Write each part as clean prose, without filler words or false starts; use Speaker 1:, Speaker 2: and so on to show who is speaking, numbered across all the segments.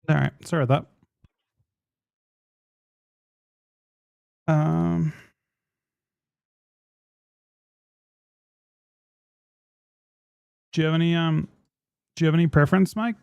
Speaker 1: All right, sorry about that. Do you have any do you have any preference, Mike?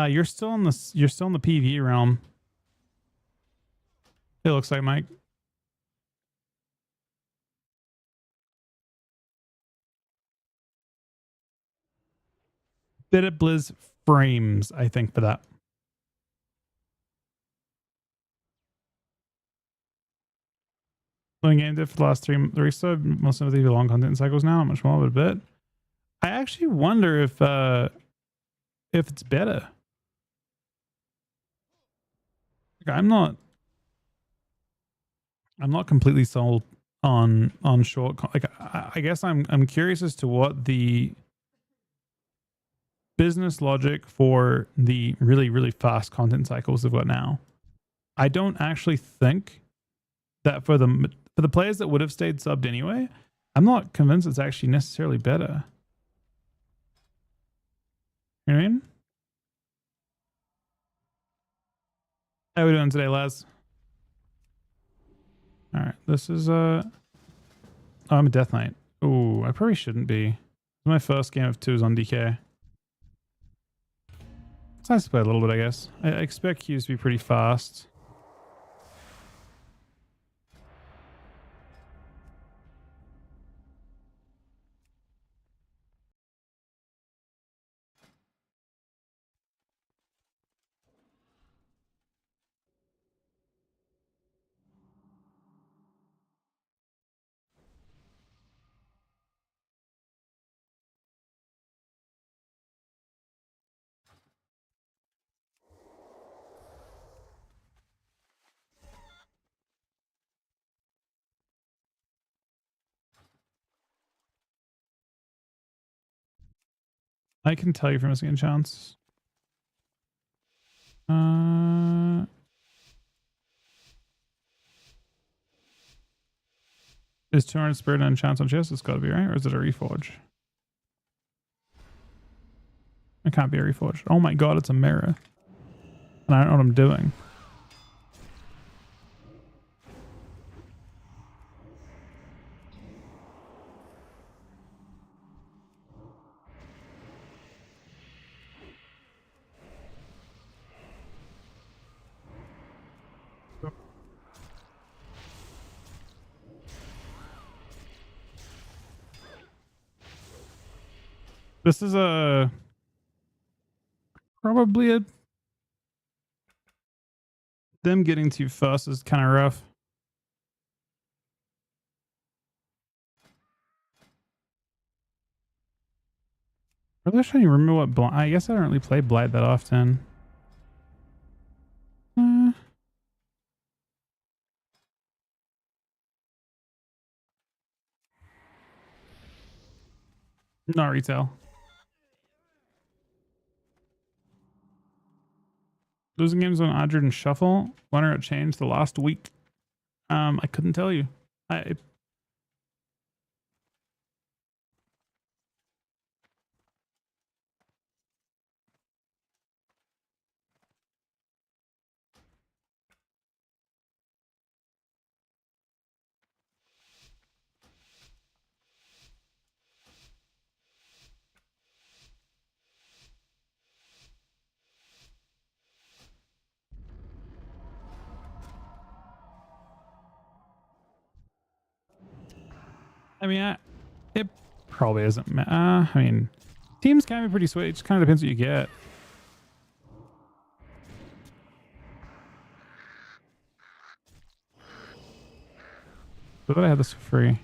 Speaker 1: You're still in the PvE realm. It looks like, Mike. Did it Blizz frames, I think, for that. Playing game diff for the last 3 so most of these long content cycles now, not much more, but a bit. I actually wonder if it's better. Like, I'm not completely sold on short. Like, I guess I'm curious as to what the business logic for the really fast content cycles they've got now. I don't actually think that for the players that would have stayed subbed anyway, I'm not convinced it's actually necessarily better. You know what I mean? How are we doing today, Les? All right, this is oh, I'm a Death Knight. Oh, I probably shouldn't be. My first game of 2 is on DK. It's nice to play a little bit, I guess. I expect Qs to be pretty fast. I can tell you from missing a chance. Is 200 spirit and chance on chest? It's got to be, right? Or is it a reforge? It can't be a reforge. Oh my god, it's a mirror. And I don't know what I'm doing. This is a probably a them getting to first is kind of rough. I'm really trying to remember what blind. I guess I don't really play Blight that often. Not retail. Losing games on Adrid and Shuffle. Wonder it changed the last week. I couldn't tell you. I I mean, it probably isn't. I mean, teams can be pretty sweet. It just kind of depends what you get. I thought I had this for free.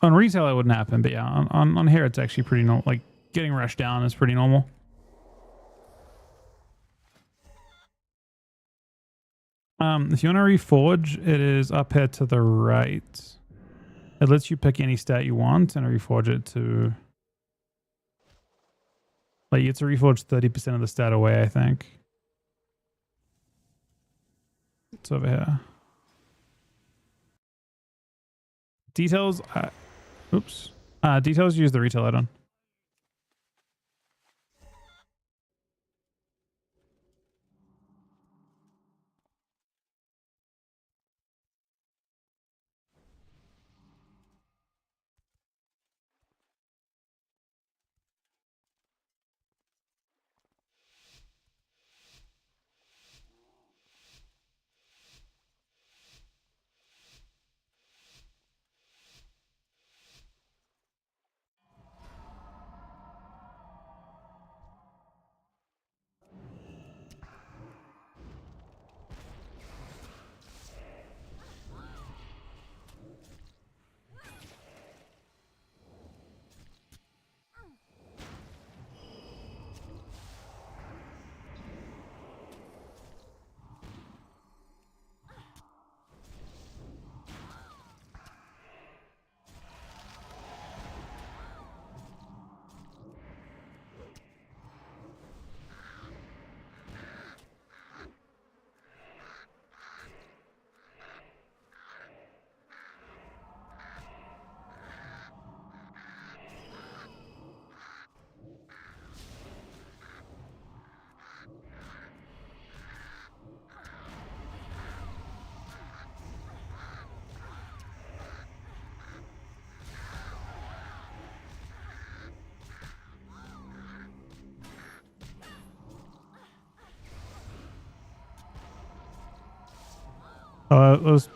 Speaker 1: On retail, it wouldn't happen, but yeah, on here, it's actually pretty normal. Like getting rushed down is pretty normal. If you want to reforge, it is up here to the right. It lets you pick any stat you want and reforge it to, like, you get to reforge 30% of the stat away, I think. It's over here. Details, oops. Details use the retail add-on. Those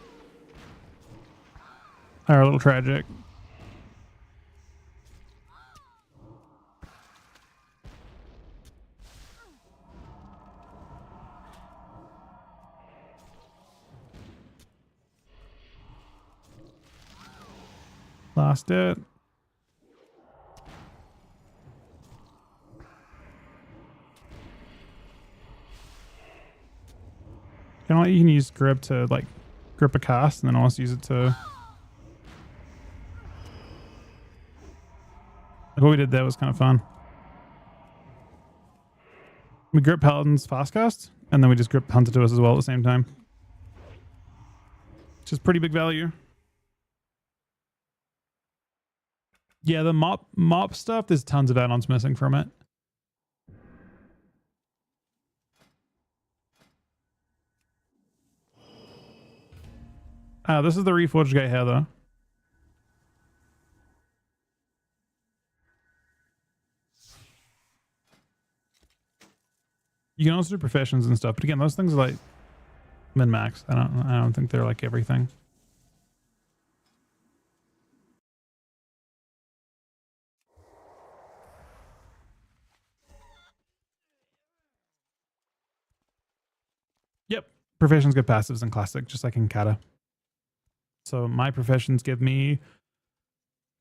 Speaker 1: are a little tragic. Lost it. You can use grip to like grip a cast and then also use it to, like what we did there was kind of fun. We grip paladins fast cast and then we just grip hunter to us as well at the same time, which is pretty big value. Yeah, the mop stuff, there's tons of add-ons missing from it. This is the reforged guy here though. You can also do professions and stuff, but again, those things are like min-max. I don't think they're like everything. Yep. Professions get passives in classic, just like in kata. So my professions give me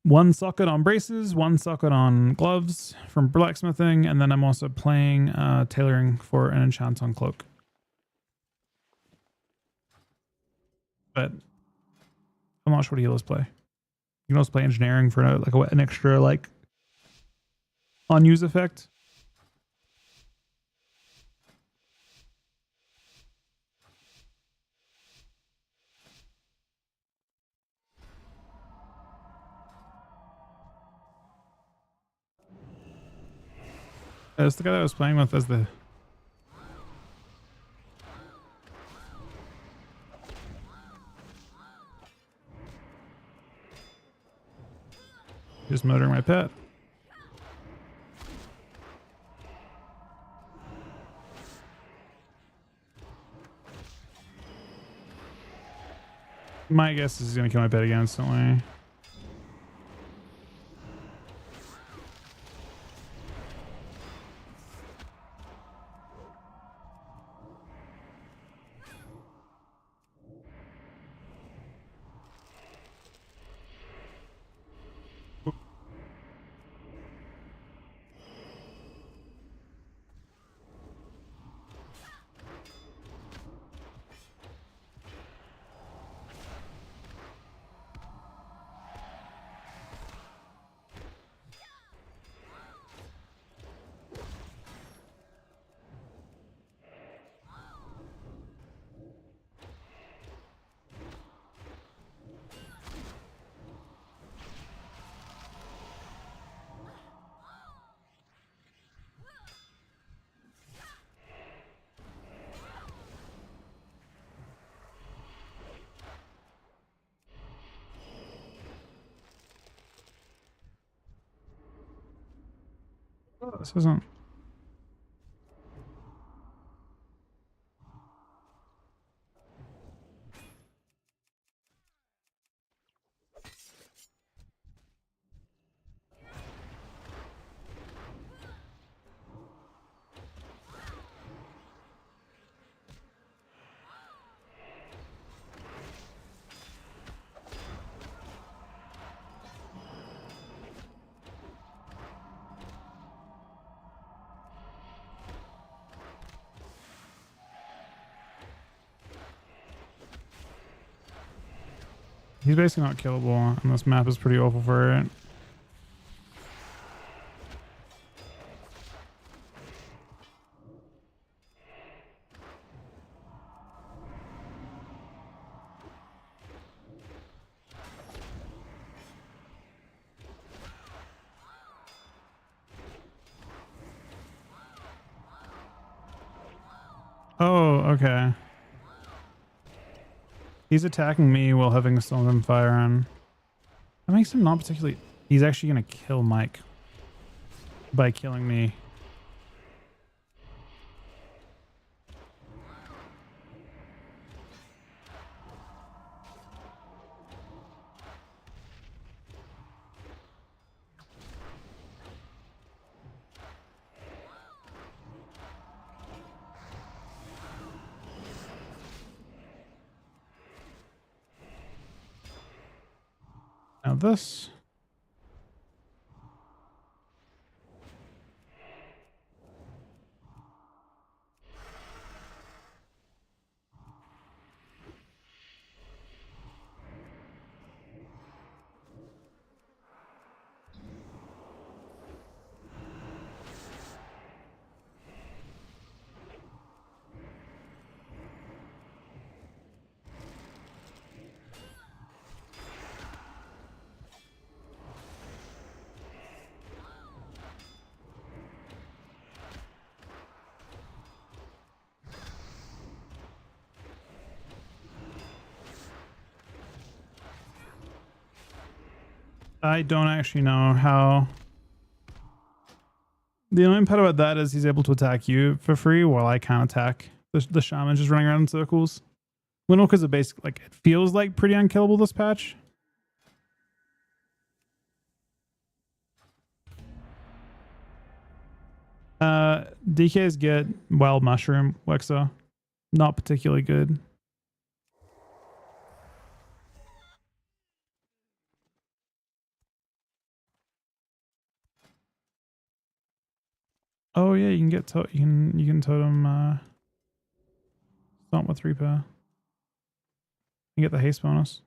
Speaker 1: 1 socket on braces, 1 socket on gloves from blacksmithing, and then I'm also playing tailoring for an enchant on cloak. But I'm not sure what healers play. You can also play engineering for an extra like unused effect. That's the guy that I was playing with as the... Just motoring my pet. My guess is he's gonna kill my pet again instantly. Oh, this isn't... He's basically not killable, and this map is pretty awful for it. Oh, okay. He's attacking me while having some of them fire on. That makes him not particularly... He's actually going to kill Mike by killing me. Now this... I don't actually know how... The annoying part about that is he's able to attack you for free while I can't attack the shaman just running around in circles. Windwalkers are basically, like, it feels like pretty unkillable this patch. DKs get wild mushroom, Wexa. Not particularly good. Oh yeah, you can get you can totem stomp with Reaper. You get the haste bonus.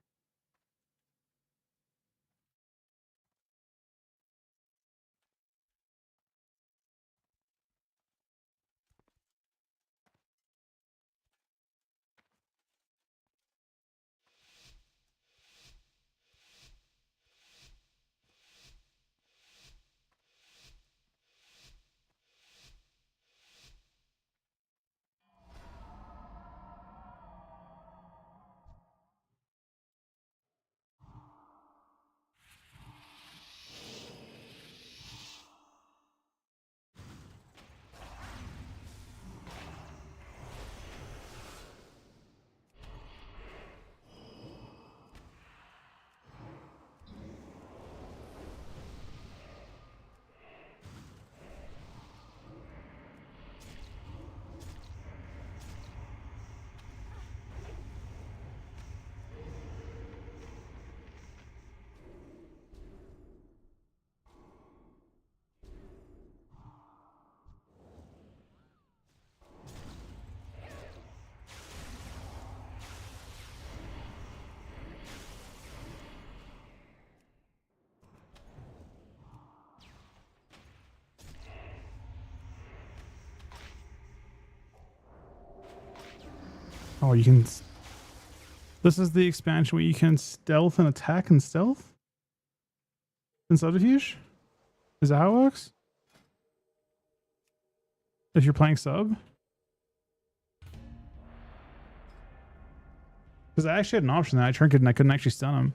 Speaker 1: Oh, you can. This is the expansion where you can stealth and attack and stealth? In Subterfuge? Is that how it works? If you're playing sub? Because I actually had an option that I trinketed and I couldn't actually stun him.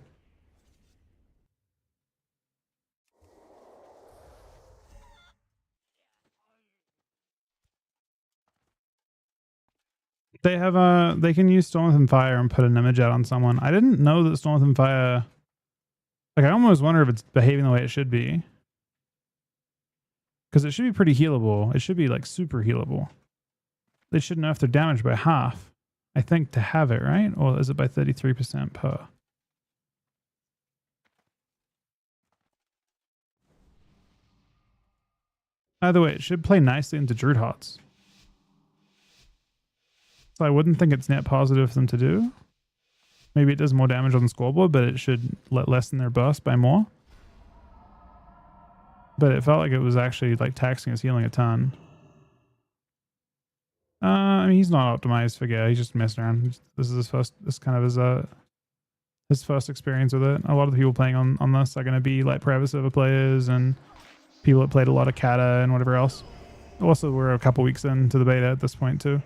Speaker 1: They have they can use Storm Within Fire and put an image out on someone. I didn't know that Storm Within Fire, like I almost wonder if it's behaving the way it should be. Because it should be pretty healable. It should be like super healable. They should nerf their damage by half, I think, to have it, right? Or is it by 33% per? Either way, it should play nicely into Druid Hots. So I wouldn't think it's net positive for them to do. Maybe it does more damage on the scoreboard, but it should lessen their burst by more. But it felt like it was actually like taxing his healing a ton. I mean, he's not optimized for gear. He's just messing around. This is his first. This kind of his first experience with it. A lot of the people playing on this are going to be like private server players and people that played a lot of Kata and whatever else. Also, we're a couple weeks into the beta at this point too.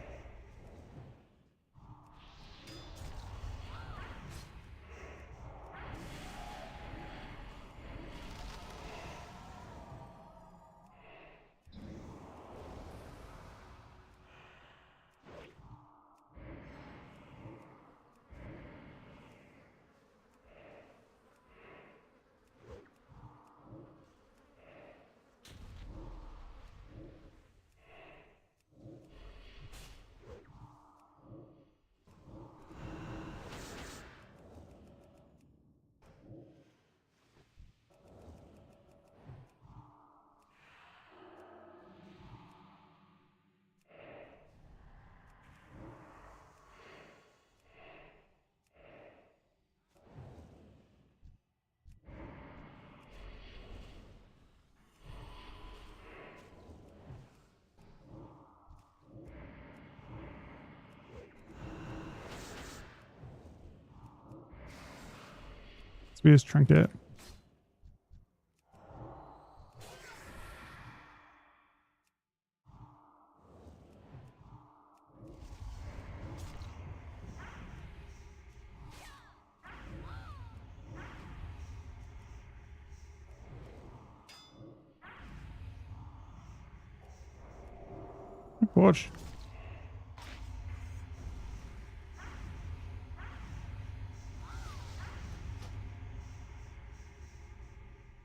Speaker 1: We just trinket. Watch.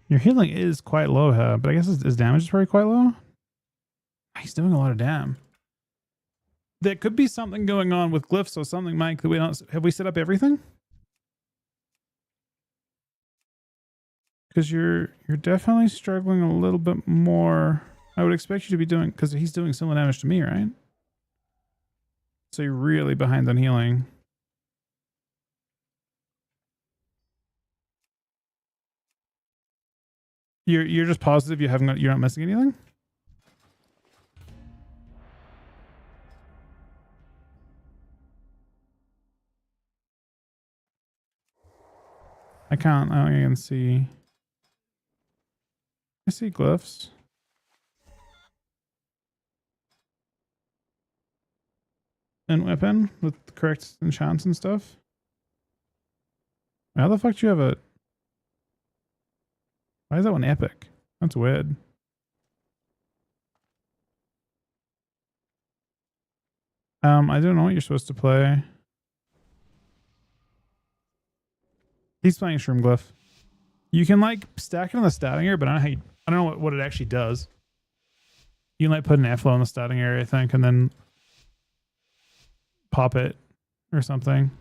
Speaker 1: Your healing is quite low here, but I guess his damage is probably quite low. He's doing a lot of damn. There could be something going on with glyphs or something, Mike, that we don't... Have we set up everything? Because you're definitely struggling a little bit more. I would expect you to be doing... Because he's doing similar damage to me, right? So you're really behind on healing. You're just positive you're not missing anything? I don't think I can see. I see glyphs. And weapon with the correct enchants and stuff. How the fuck do you have a... Why is that one epic? That's weird. I don't know what you're supposed to play. He's playing Shroom Glyph. You can like stack it in the starting area, but I don't know what it actually does. You can like put an airflow in the starting area, I think, and then pop it or something.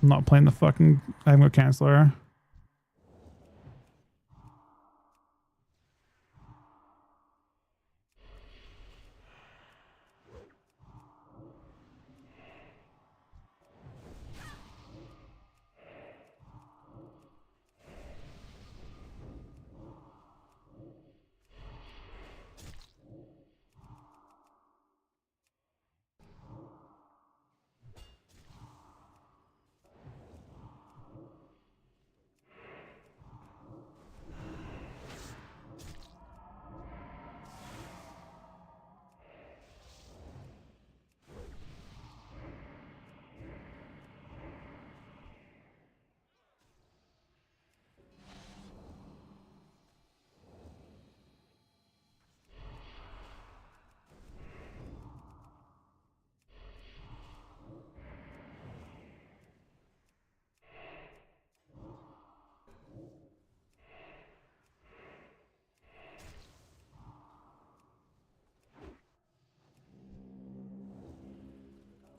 Speaker 1: I'm not playing the fucking I'm gonna cancel her.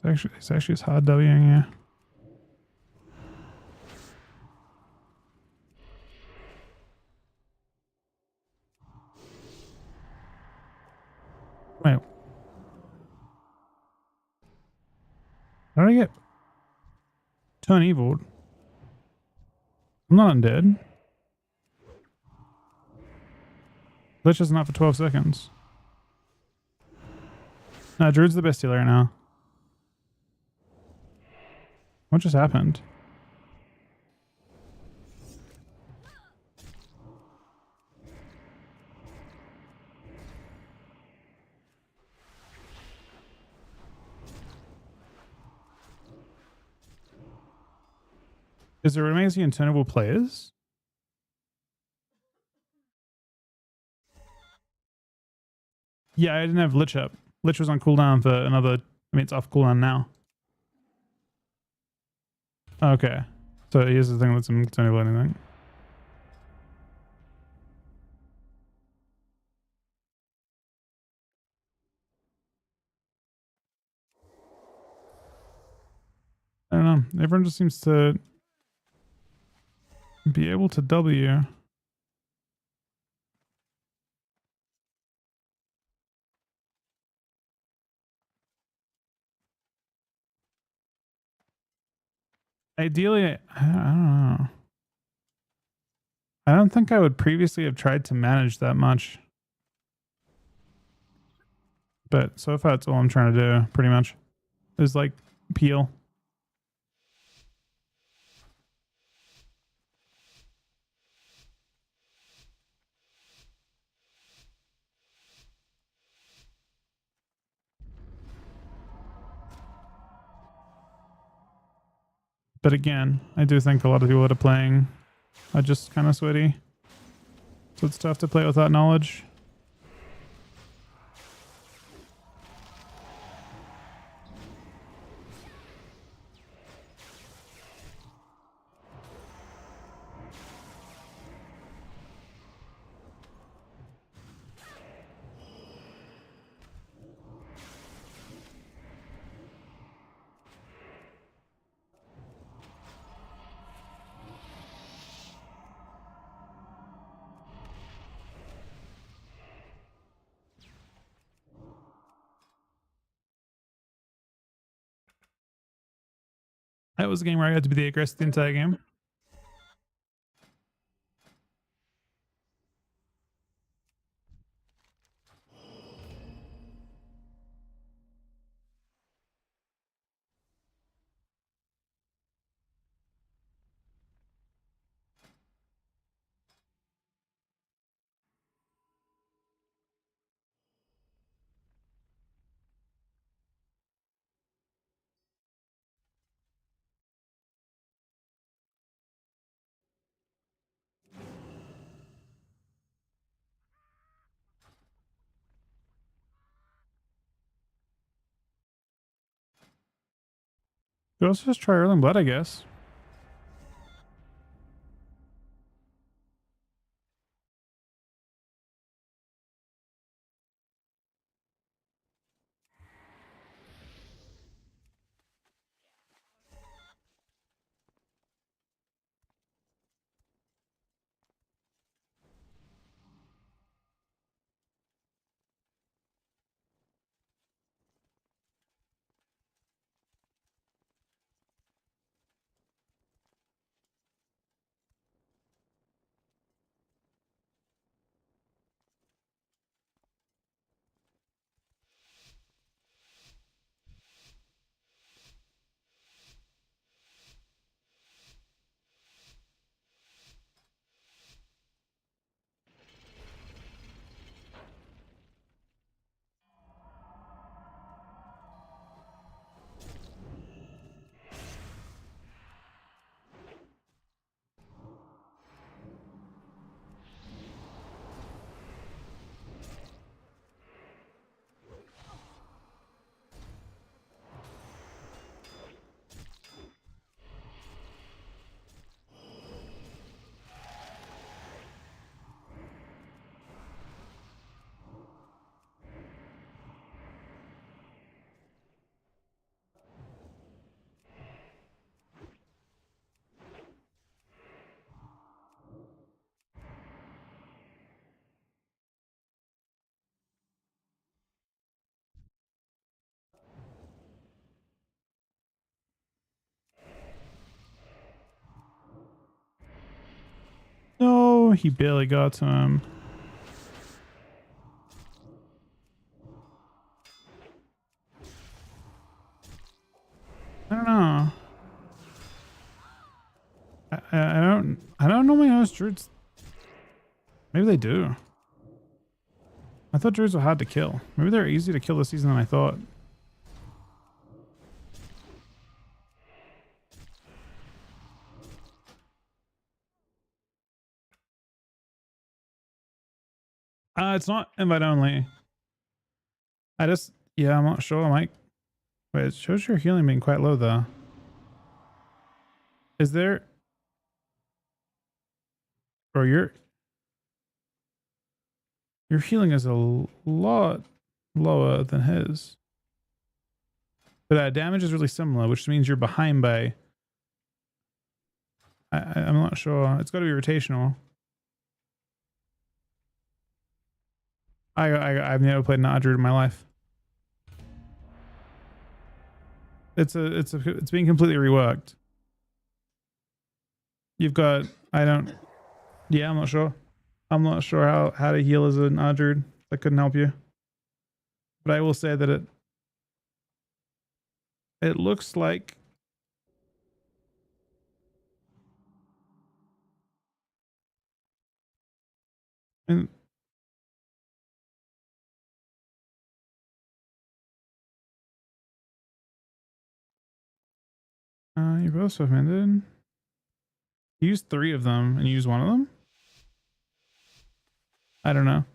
Speaker 1: It's actually just hard Wing, yeah. Wait. How did I get turn evil? I'm not undead. Glitch is not for 12 seconds. Nah, Druid's the best healer right now. What just happened? Is there amazing internable players? Yeah, I didn't have Lich up. Lich was on cooldown for another... I mean, it's off cooldown now. Okay. So here's the thing that's internable anything. I don't know. Everyone just seems to be able to W. Ideally, I don't know. I don't think I would previously have tried to manage that much. But so far, that's all I'm trying to do, pretty much. Is like peel. But again, I do think a lot of people that are playing are just kind of sweaty. So it's tough to play without knowledge. That was a game where I had to be the aggressor the entire game. Could also just try Erling Blood, I guess. Oh, he barely got to him. I don't know. I don't normally notice druids. Maybe they do. I thought druids were hard to kill. Maybe they're easy to kill this season than I thought. It's not invite only. Yeah, I'm not sure. I might. Wait, it shows your healing being quite low though. Is there? Or your healing is a lot lower than his. But damage is really similar, which means you're behind by. I'm not sure. It's got to be rotational. I've never played an druid in my life. It's being completely reworked. You've got yeah, I'm not sure. I'm not sure how to heal as an druid. I couldn't help you. But I will say that it looks like and you both submitted. Use 3 of them and use 1 of them? I don't know.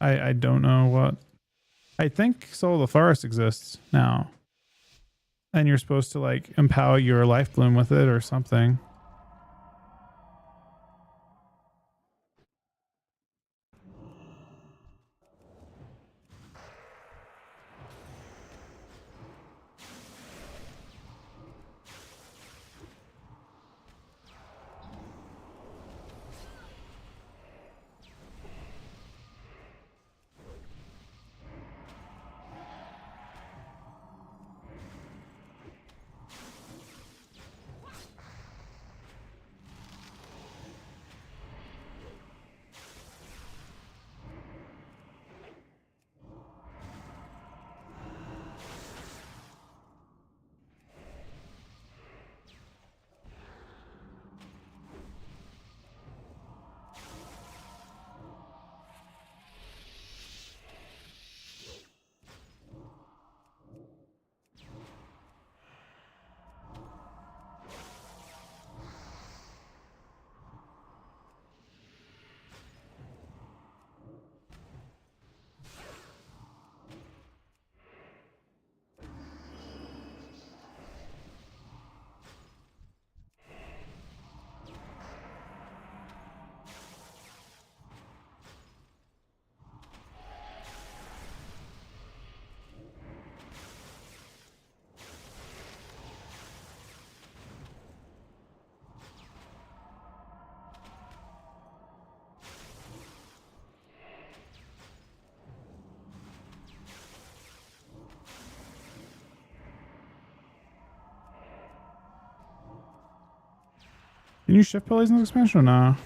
Speaker 1: I don't know what. I think Soul of the Forest exists now. And you're supposed to like empower your life bloom with it or something. Can you shift pulleys in this expansion or no?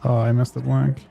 Speaker 1: Oh, I missed the blank.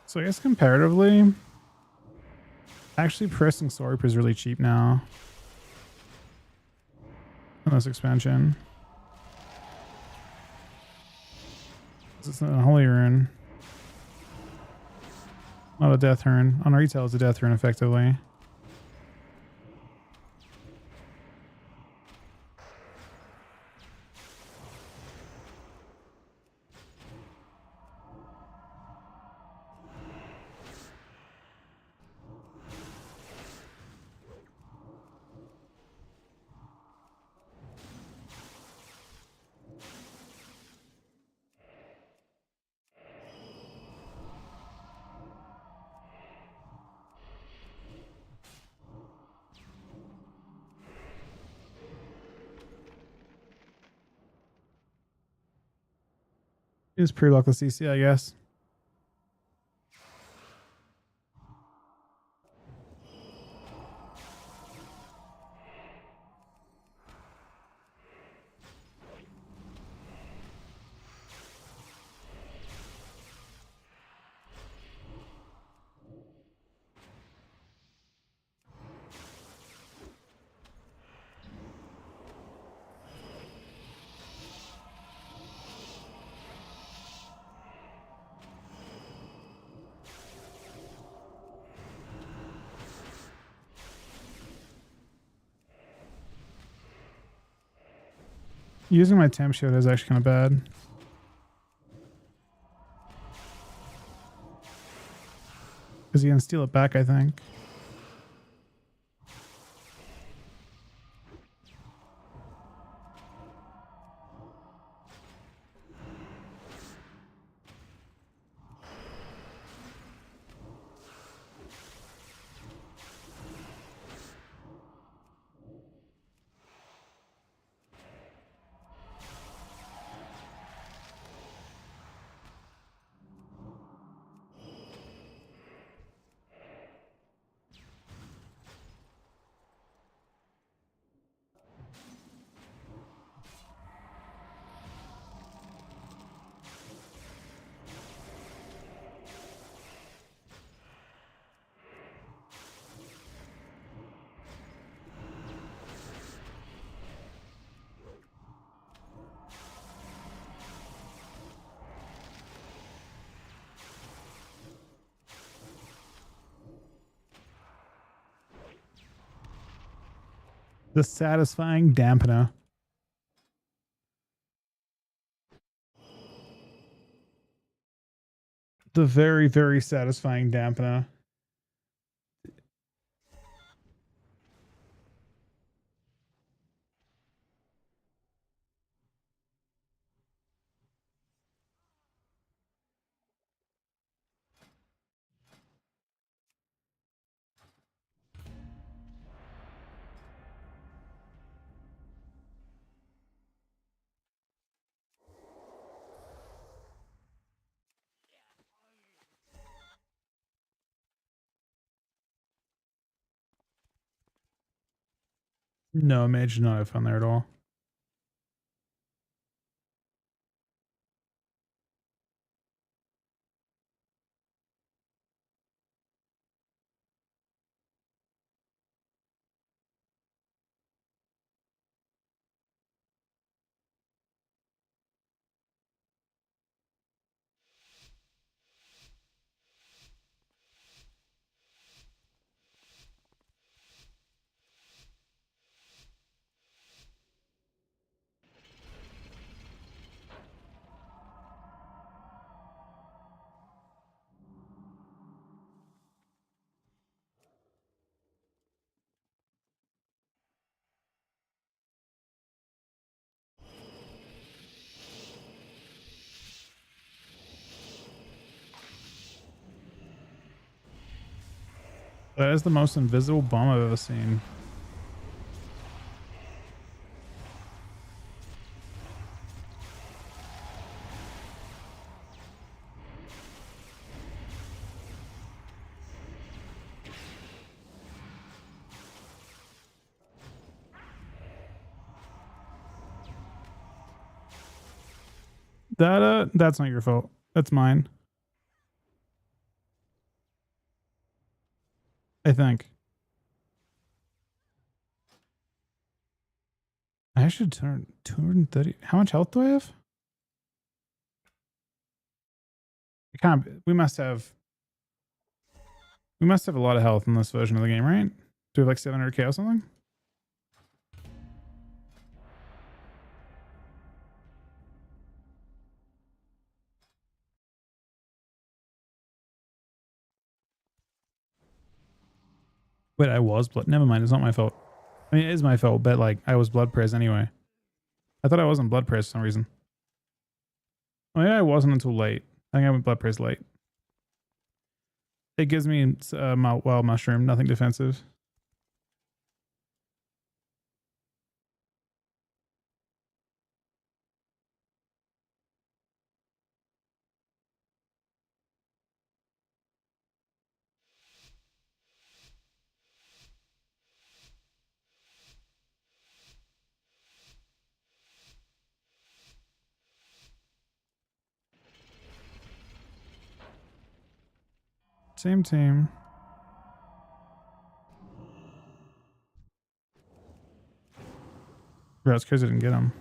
Speaker 1: So I guess comparatively, actually pressing Sorp is really cheap now. In this expansion. It's a holy rune. Not a death rune. On retail, it's a death rune effectively. Just pre-lock the CC, I guess. Using my temp shield is actually kind of bad. Because you can steal it back, I think. The satisfying dampener. The very, very satisfying dampener. No, mage did not have fun there at all. That is the most invisible bomb I've ever seen. That's not your fault. That's mine. I think. I should turn 230. How much health do I have? We must have a lot of health in this version of the game, right? Do we have like 700k or something? Wait, I was blood. Never mind. It's not my fault. I mean, it is my fault, but like I was blood press anyway. I thought I wasn't blood press for some reason. Oh yeah, I wasn't until late. I think I went blood press late. It gives me wild mushroom, nothing defensive. Same team. Bro, it's because I didn't get him.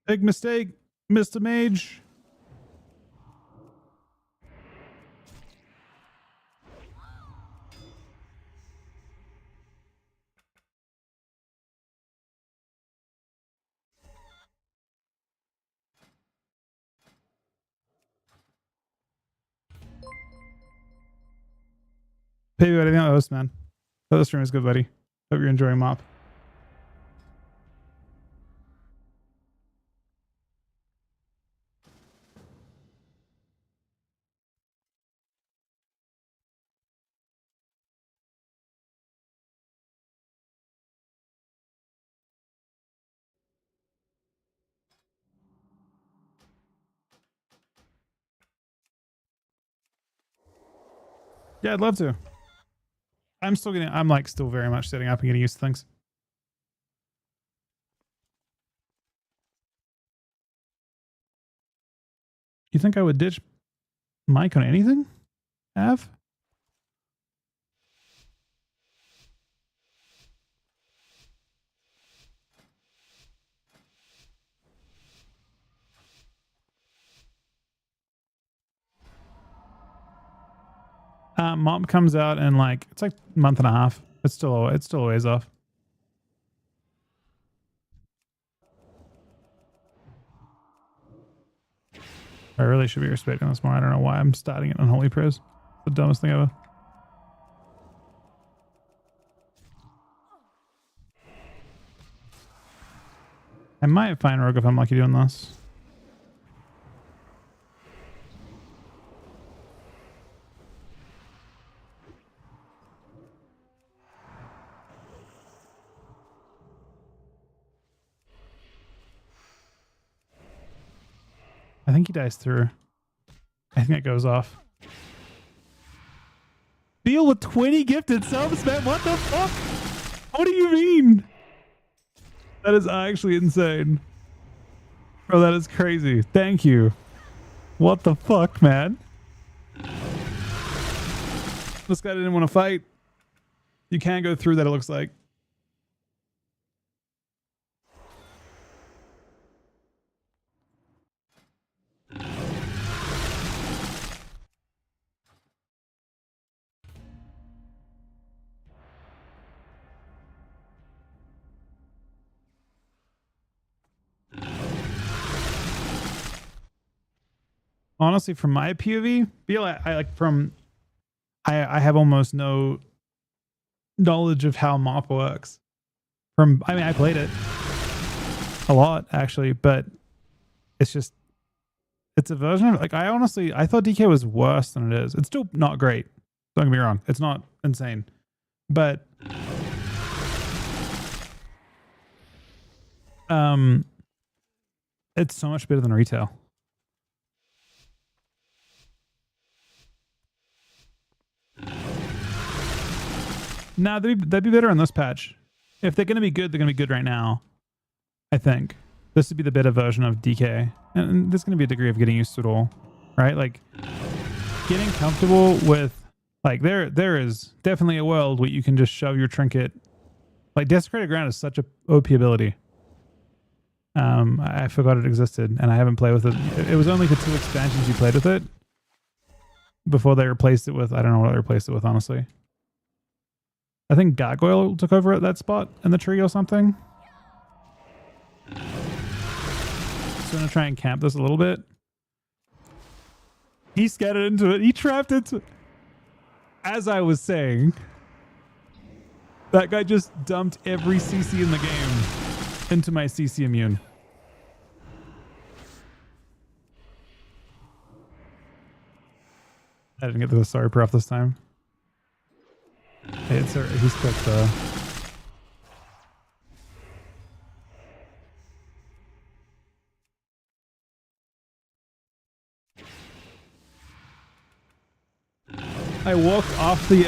Speaker 1: Big mistake, Mr. Mage. Hey, buddy, that was man. That stream is good, buddy. Hope you're enjoying Mop. Yeah, I'd love to. I'm like still very much setting up and getting used to things. You think I would ditch Mike on anything? Av? Mop comes out in like it's like a month and a half. It's still a ways off. I really should be respecting this more. I don't know why I'm starting it on Holy Prayers. The dumbest thing ever. I might find Rogue if I'm lucky doing this. I think he dies through. I think it goes off. Deal with 20 gifted subs, man. What the fuck? What do you mean? That is actually insane. Bro, that is crazy. Thank you. What the fuck, man? This guy didn't want to fight. You can't go through that, it looks like. Honestly, from my POV, I have almost no knowledge of how MOP works. I mean, I played it a lot actually, but it's a version of, like, I thought DK was worse than it is. It's still not great. Don't get me wrong. It's not insane, but it's so much better than retail. Nah, they'd be better on this patch. If they're going to be good, they're going to be good right now. I think this would be the beta version of DK, and there's going to be a degree of getting used to it all, right? Like getting comfortable with, like, there is definitely a world where you can just shove your trinket. Like Desecrated Ground is such a OP ability. I forgot it existed, and I haven't played with it. It was only the 2 expansions you played with it before they replaced it with, I don't know what they replaced it with, honestly. I think Gargoyle took over at that spot in the tree or something. So I'm going to try and camp this a little bit. He scattered into it. He trapped it. As I was saying, that guy just dumped every CC in the game into my CC immune. I didn't get the sorry prof this time. Hey, he's cooked though. I walked off the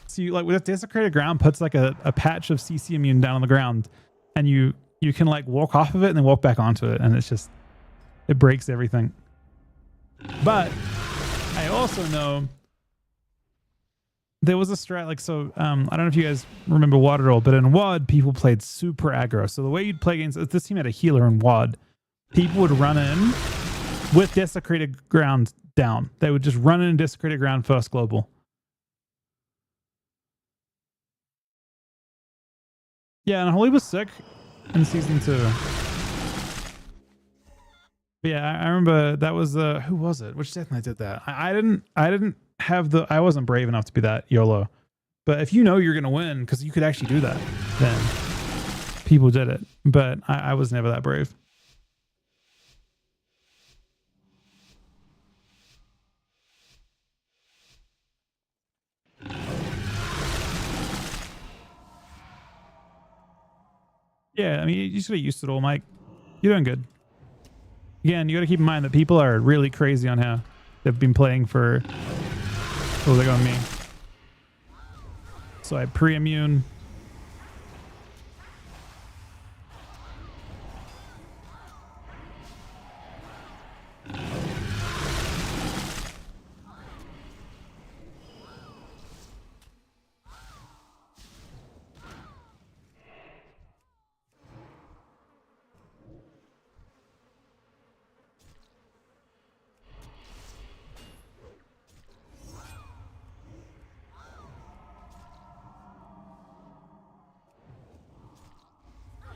Speaker 1: so you, like, with Desecrated Ground puts like a patch of CC immune down on the ground, and you can like walk off of it and then walk back onto it, and it's just, it breaks everything. But I also know there was a strat, like, so I don't know if you guys remember WoD at all, but in WoD people played super aggro. So the way you'd play against, if this team had a healer in WoD, people would run in with Desecrated Ground down. They would just run in Desecrated Ground first global. Yeah, and Holy was sick in season 2. But yeah, I remember that was who was it? Which Death Knight did that? I didn't have the, I wasn't brave enough to be that YOLO. But if you know you're gonna win, because you could actually do that, then people did it. But I was never that brave. Yeah, I mean, you just gotta get used to it all, Mike. You're doing good. Again, you gotta keep in mind that people are really crazy on how they've been playing for. Oh, they're going me. So I pre-immune.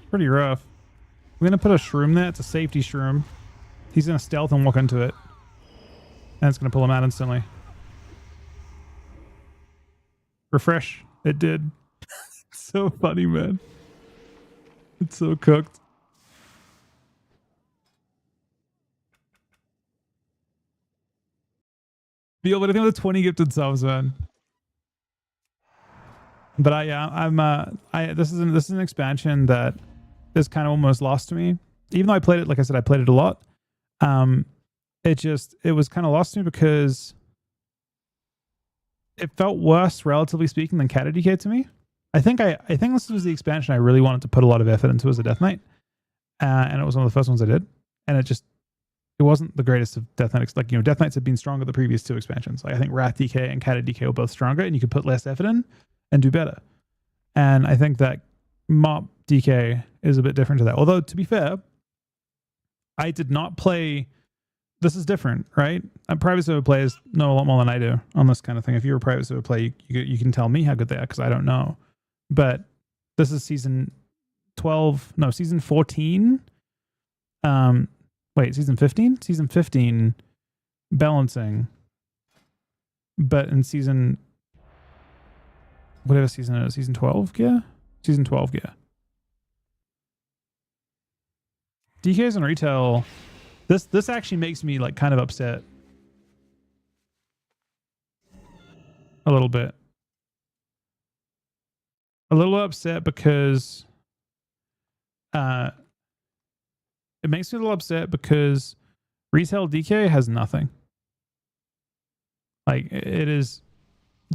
Speaker 1: Pretty rough. We're gonna put a shroom there. It's a safety shroom. He's gonna stealth and walk into it. And it's going to pull him out instantly. Refresh. It did. It's so funny, man. It's so cooked. Feel, but I think with 20 gifted subs, man. But this is an expansion that is kind of almost lost to me. Even though I played it, like I said, I played it a lot. It was kind of lost to me because it felt worse, relatively speaking, than Cat DK to me. I think this was the expansion I really wanted to put a lot of effort into as a Death Knight, and it was one of the first ones I did, and it wasn't the greatest of Death Knights. Like, you know, Death Knights have been stronger the previous two expansions. Like, I think Wrath DK and Cat DK were both stronger, and you could put less effort in and do better. And I think that Mop DK is a bit different to that. Although, to be fair, I did not play. This is different, right? Private server players know a lot more than I do on this kind of thing. If you're a private server player, you can tell me how good they are because I don't know. But this is season 12, no, season 14. Season 15? Season 15 balancing. But in season, whatever season it is, season 12 gear? Season 12 gear. DKs on retail, this actually makes me like kind of upset. A little bit. A little upset because it makes me a little upset because retail DK has nothing. Like, it is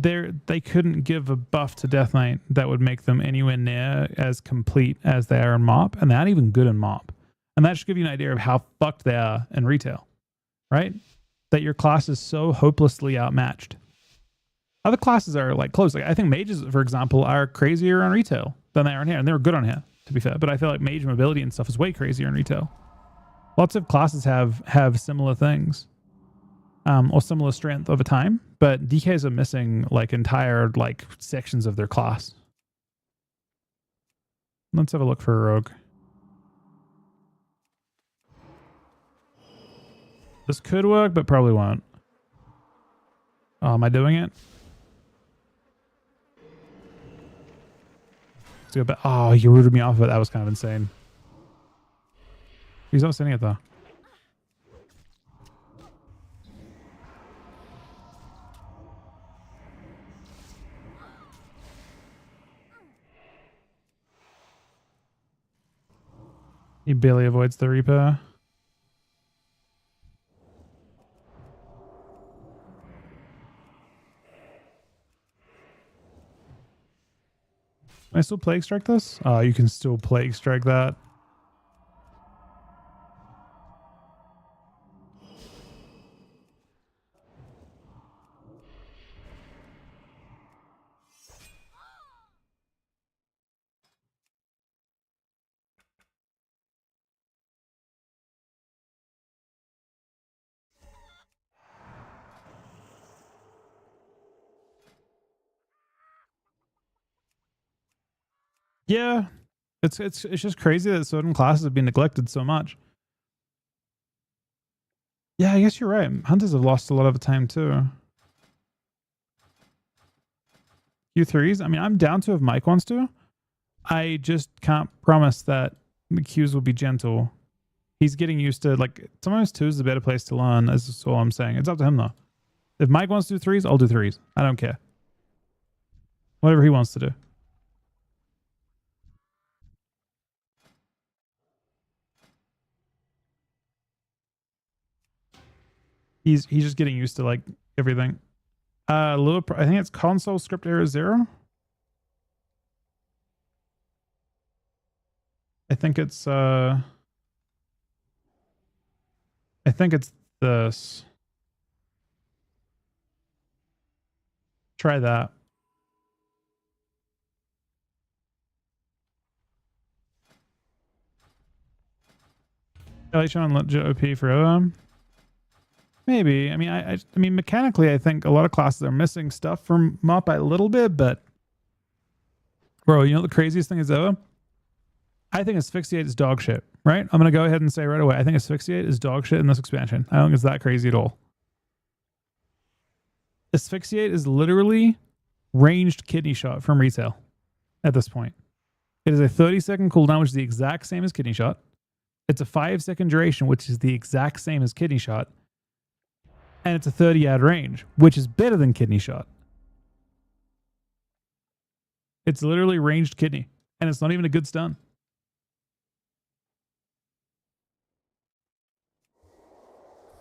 Speaker 1: they couldn't give a buff to Death Knight that would make them anywhere near as complete as they are in Mop, and they're not even good in Mop. And that should give you an idea of how fucked they are in retail, right? That your class is so hopelessly outmatched. Other classes are like close. Like, I think mages, for example, are crazier on retail than they are on here, and they're good on here, to be fair. But I feel like mage mobility and stuff is way crazier in retail. Lots of classes have similar things, or similar strength over time, but DKs are missing like entire like sections of their class. Let's have a look for a rogue. This could work, but probably won't. Oh, am I doing it? Let's go back. Oh, you rooted me off of it. That was kind of insane. He's not sending it though. He barely avoids the Reaper. Can I still Plague Strike this? Oh, you can still Plague Strike that. Yeah, it's just crazy that certain classes have been neglected so much. Yeah, I guess you're right. Hunters have lost a lot of the time too. Q3s. I mean, I'm down to if Mike wants to. I just can't promise that the Qs will be gentle. He's getting used to, like, sometimes 2 is a better place to learn. That's all I'm saying. It's up to him though. If Mike wants to do 3s, I'll do 3s. I don't care. Whatever he wants to do. He's just getting used to like everything. I think it's console script error 0. I think it's this. Try that. Elation on legit OP forever. Maybe. I mean, I mean, mechanically, I think a lot of classes are missing stuff from Mop by a little bit, but bro, you know the craziest thing is ever? I think Asphyxiate is dog shit, right? I'm gonna go ahead and say right away, I think Asphyxiate is dog shit in this expansion. I don't think it's that crazy at all. Asphyxiate is literally ranged kidney shot from retail at this point. It is a 30-second cooldown, which is the exact same as kidney shot. It's a 5-second duration, which is the exact same as kidney shot. And it's a 30-yard range, which is better than kidney shot. It's literally ranged kidney, and it's not even a good stun.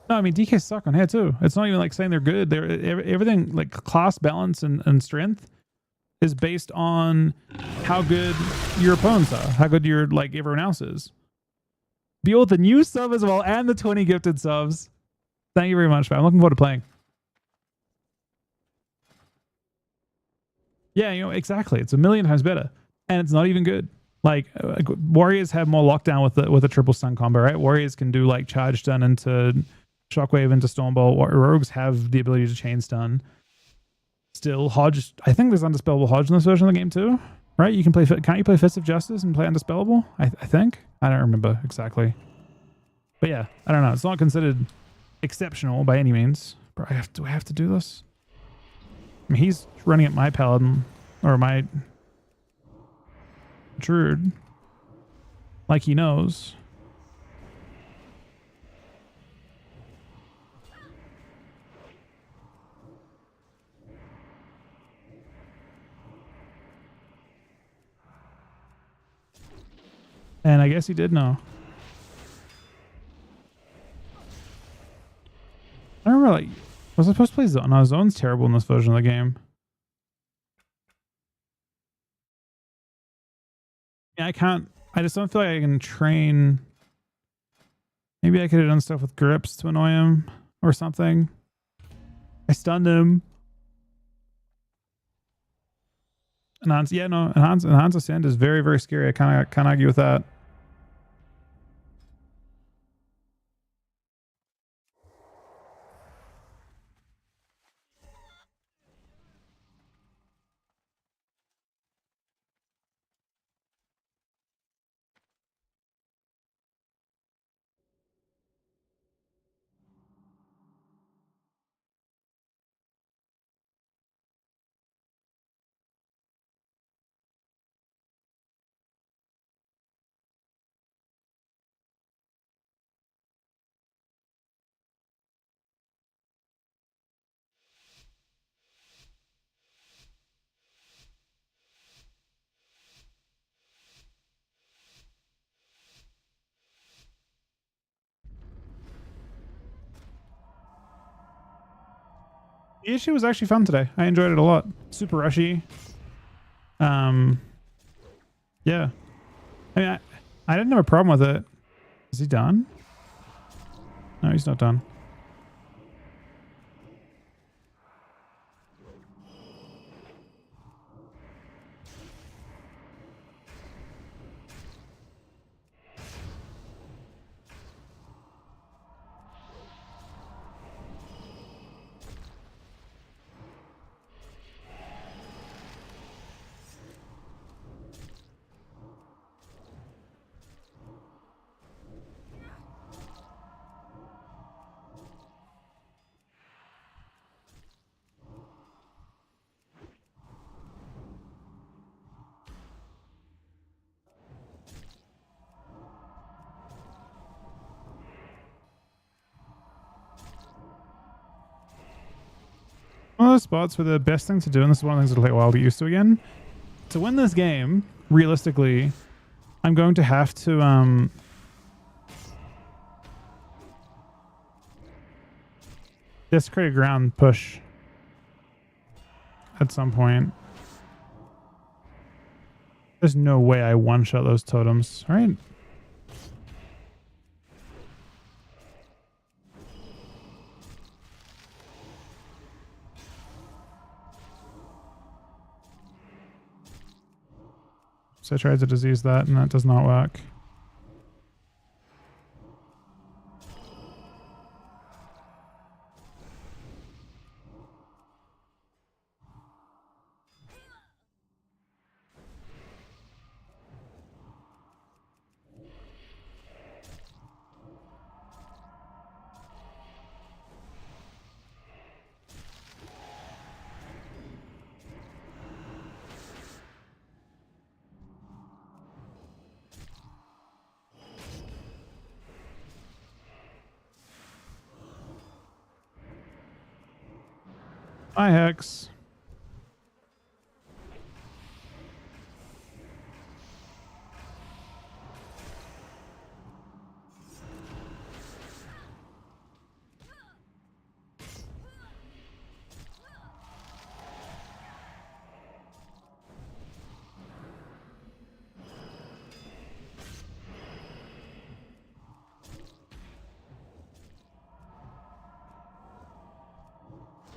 Speaker 1: No, I mean, DK suck on here too. It's not even like saying they're good. They're everything like class balance and strength is based on how good your opponents are, how good your like everyone else is. Beal with the new sub as well and the 20 gifted subs. Thank you very much, man. I'm looking forward to playing. Yeah, you know, exactly. It's a million times better, and it's not even good. Like warriors have more lockdown with a triple stun combo, right? Warriors can do like charge stun into shockwave into stormbolt. Rogues have the ability to chain stun. Still, Hodge. I think there's undispellable Hodge in this version of the game too, right? You can play. Can't you play Fist of Justice and play undispellable? I think. I don't remember exactly. But yeah, I don't know. It's not considered exceptional by any means. Bro, do I have to do this? I mean, he's running at my paladin or my druid like he knows. And I guess he did know. I don't remember, like, was I supposed to play Zone? No, Zone's terrible in this version of the game. Yeah, I can't. I just don't feel like I can train. Maybe I could have done stuff with grips to annoy him or something. I stunned him. Enhance, yeah, no, enhance ascend is very, very scary. I can't argue with that. The issue was actually fun today. I enjoyed it a lot. Super rushy. Yeah. I mean, I didn't have a problem with it. Is he done? No, he's not done. One of those spots where the best thing to do, and this is one of the things that'll take a while to get used to again, to win this game, realistically, I'm going to have to desecrate a ground push at some point. There's no way I one-shot those totems, right? So I tried to disease that, and that does not work. Hi, Hex.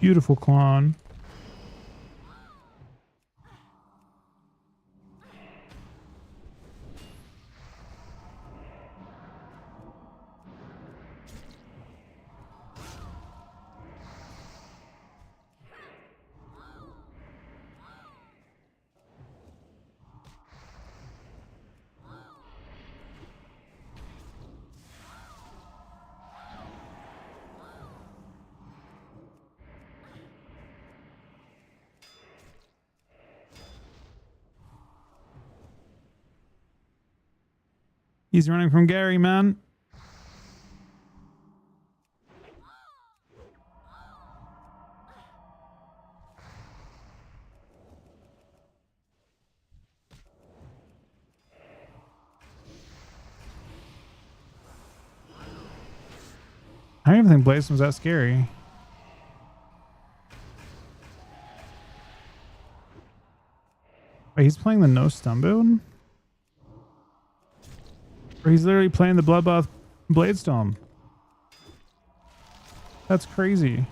Speaker 1: Beautiful clone. He's running from Gary, man. I don't even think Blaze was that scary. Wait, he's playing the no stun build? Or he's literally playing the Bloodbath Bladestorm. That's crazy.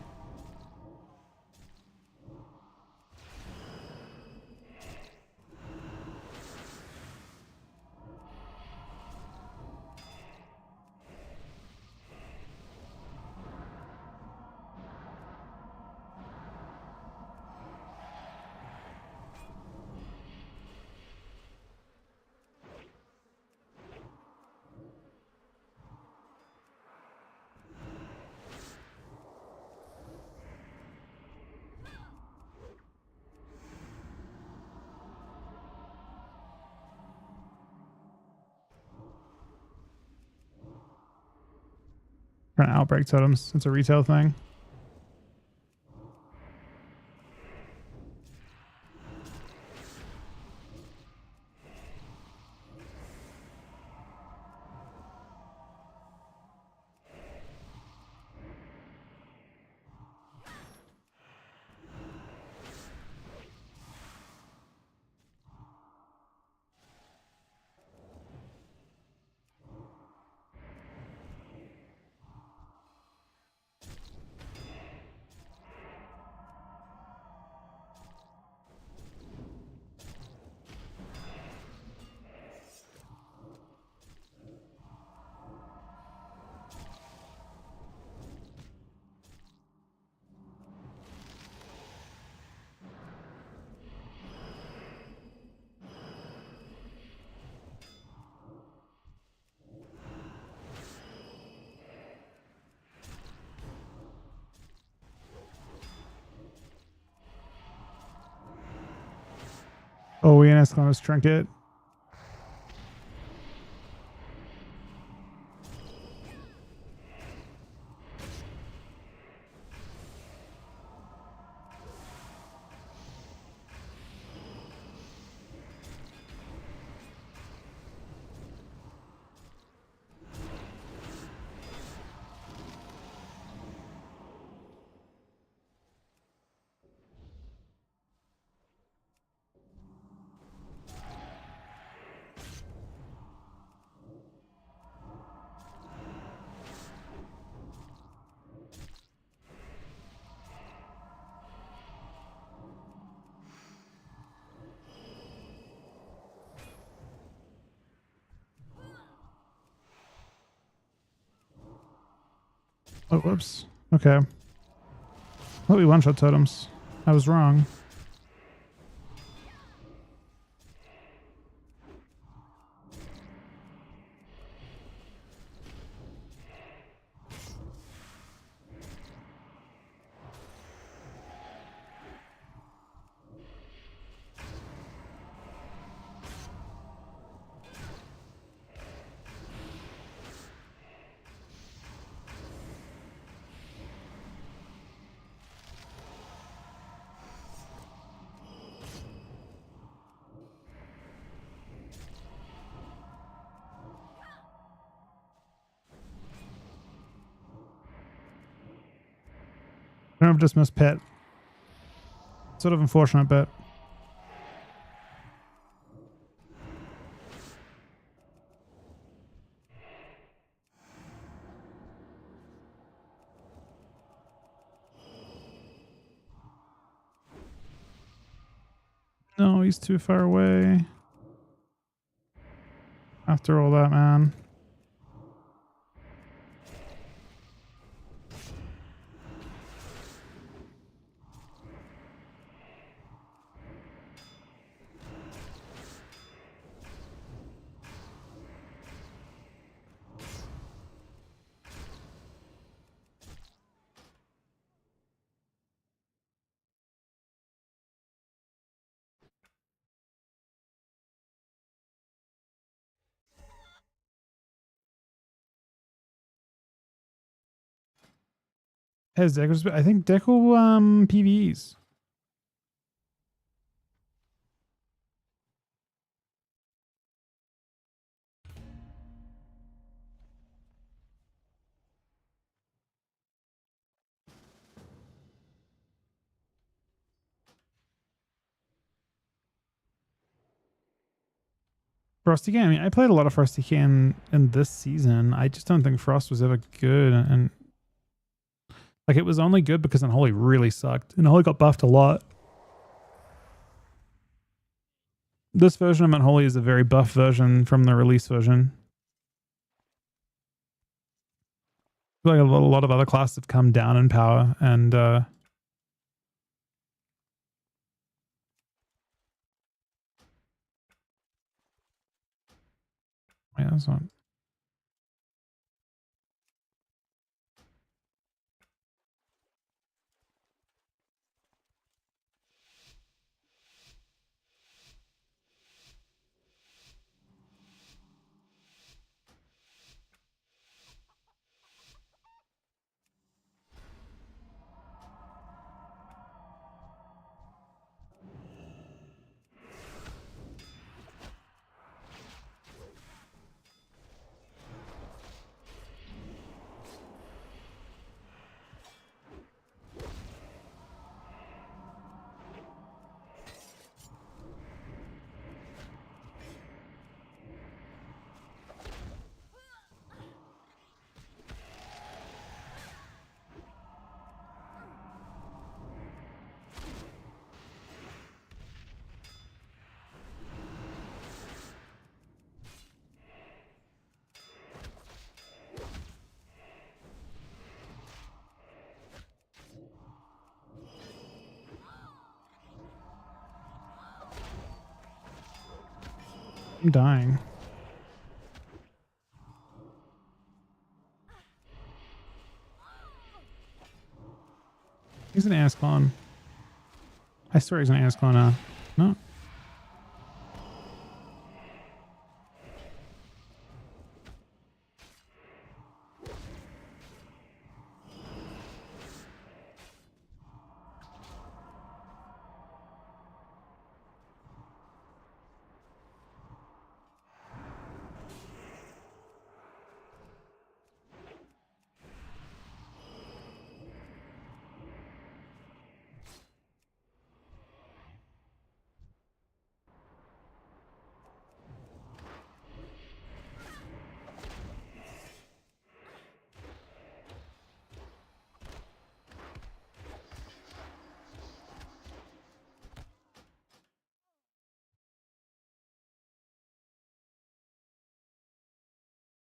Speaker 1: Trying to outbreak totems. It's a retail thing. Oh, ENS Columbus Trinket. Oh, whoops. Okay. Oh, we one-shot totems. I was wrong. I don't have dismissed pet. Sort of unfortunate, but no, he's too far away. After all that, man. Has Deco? I think Deco PvEs. Frosty Can. I mean, I played a lot of Frosty Can in this season. I just don't think Frost was ever good, and like it was only good because Unholy really sucked. And Unholy got buffed a lot. This version of Unholy is a very buff version from the release version. Like a lot of other classes have come down in power, and yeah, that's not. I'm dying. He's an ass clone. I swear he's an ass clone. No.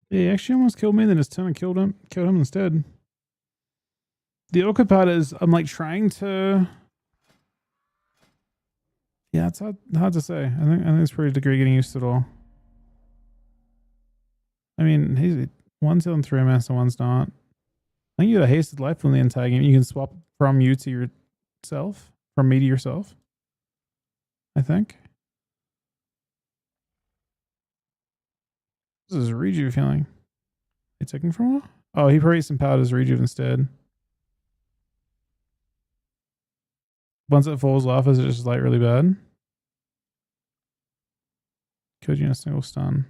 Speaker 1: Yeah, he actually almost killed me, then his turn and killed him instead. The awkward part is I'm like trying to. Yeah, it's hard to say. I think it's pretty degree getting used to it all. I mean, he's one's on 3MS and one's not. I think you got a hasted life from the entire game. You can swap from you to yourself, from me to yourself. I think. This is rejuve feeling. You taking from a while? Oh, he probably some powers rejuve instead. Once it falls off, is it just like really bad? Killed you in a single stun.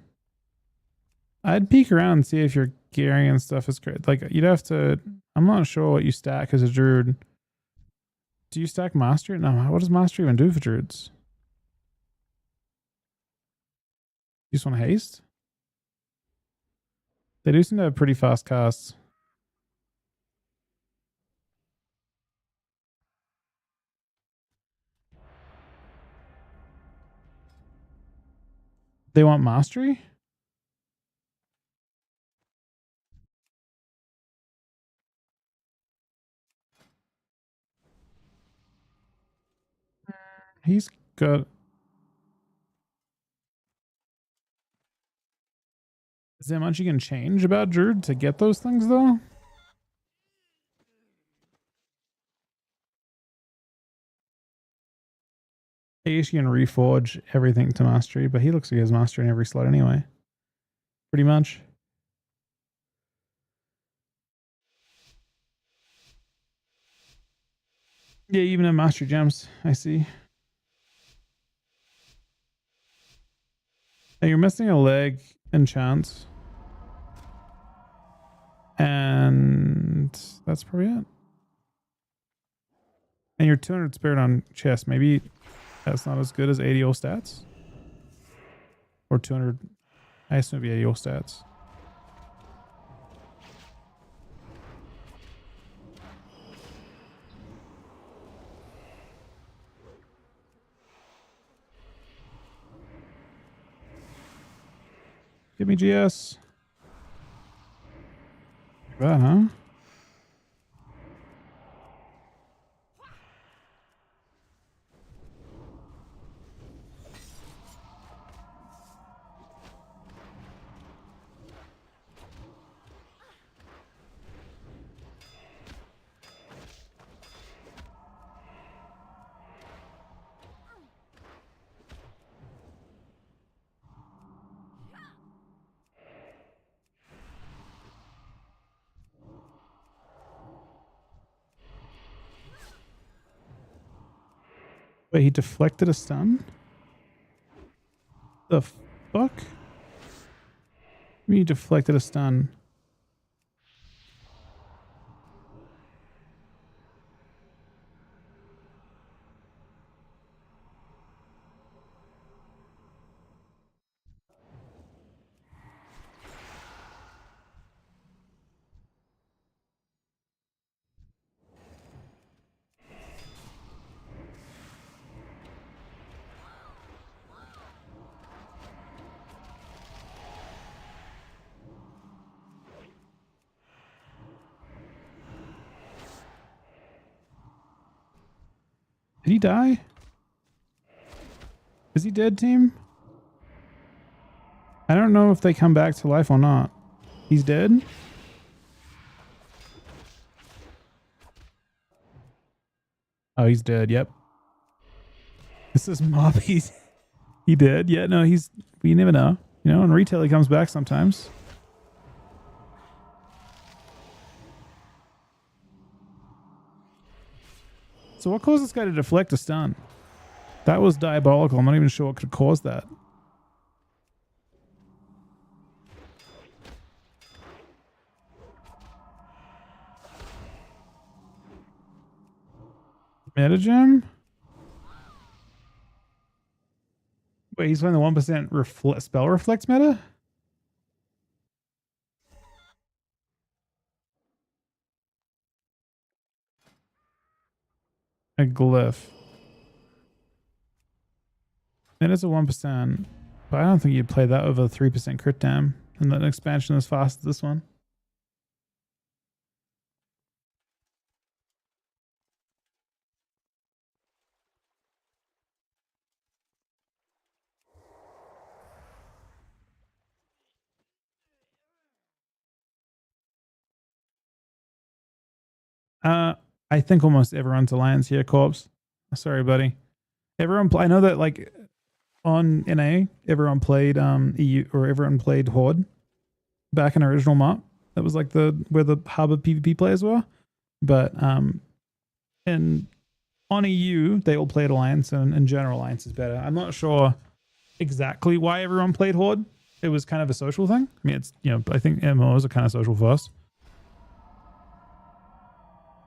Speaker 1: I'd peek around and see if your gearing and stuff is great. Like you'd have to. I'm not sure what you stack as a druid. Do you stack mastery? No, what does mastery even do for druids? You just want haste? They do seem to have pretty fast casts. They want mastery? He's got... Is there much you can change about Druid to get those things, though? I guess you can reforge everything to mastery, but he looks like he has mastery in every slot anyway. Pretty much. Yeah, even have mastery gems. I see. Now you're missing a leg and chance. And that's probably it. And you're 200 spirit on chest. Maybe that's not as good as 80 ult stats. Or 200. I assume it'd be 80 ult stats. Give me GS. Like that, huh? Wait, he deflected a stun? The fuck? He deflected a stun. Did he die? Is he dead, team? I don't know if they come back to life or not. He's dead? Oh, he's dead. Yep. This is Mob. He did. Yeah, no, we never know. You know, in retail he comes back sometimes. So what caused this guy to deflect a stun? That was diabolical. I'm not even sure what could cause that. Meta gem? Wait, he's playing the 1% spell reflect meta? A glyph. It is a 1%, but I don't think you'd play that over a 3% crit dam and an expansion as fast as this one. I think almost everyone's alliance here, Corpse. Sorry, buddy. Everyone, I know that like on NA, everyone played EU or everyone played Horde back in original map. That was like where the hub of PvP players were. But and on EU, they all played Alliance, and in general, Alliance is better. I'm not sure exactly why everyone played Horde. It was kind of a social thing. I mean, it's, you know, I think MMOs are kind of social first.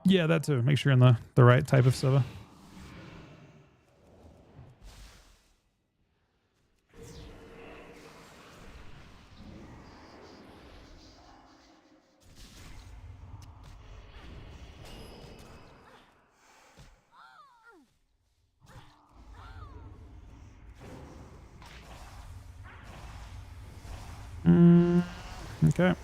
Speaker 1: Yeah, that too. Make sure you're in the right type of server. Okay.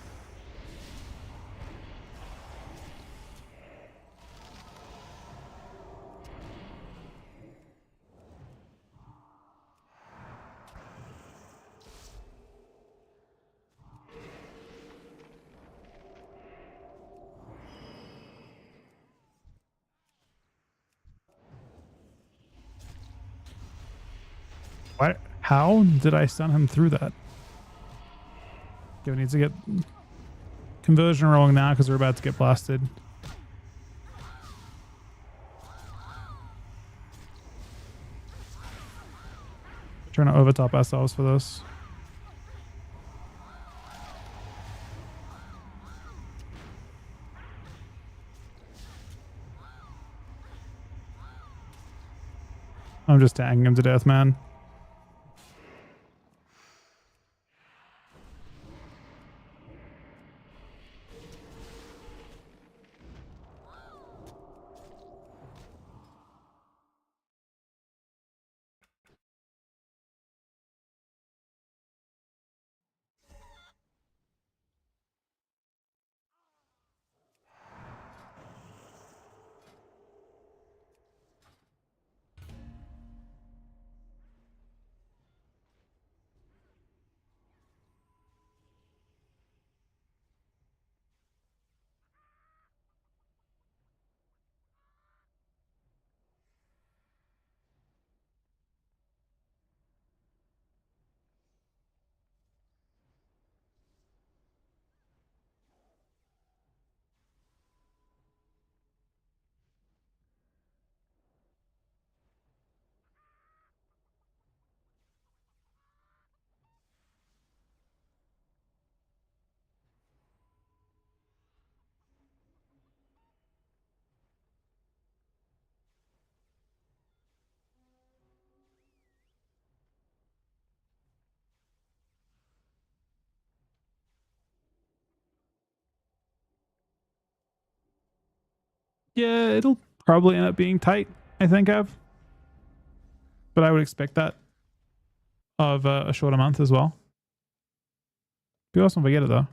Speaker 1: What? How did I stun him through that? Okay, we need to get conversion rolling now because we're about to get blasted. We're trying to overtop ourselves for this. I'm just tagging him to death, man. Yeah, it'll probably end up being tight, I think, Av. But I would expect that of a shorter month as well. Be awesome if I get it, though.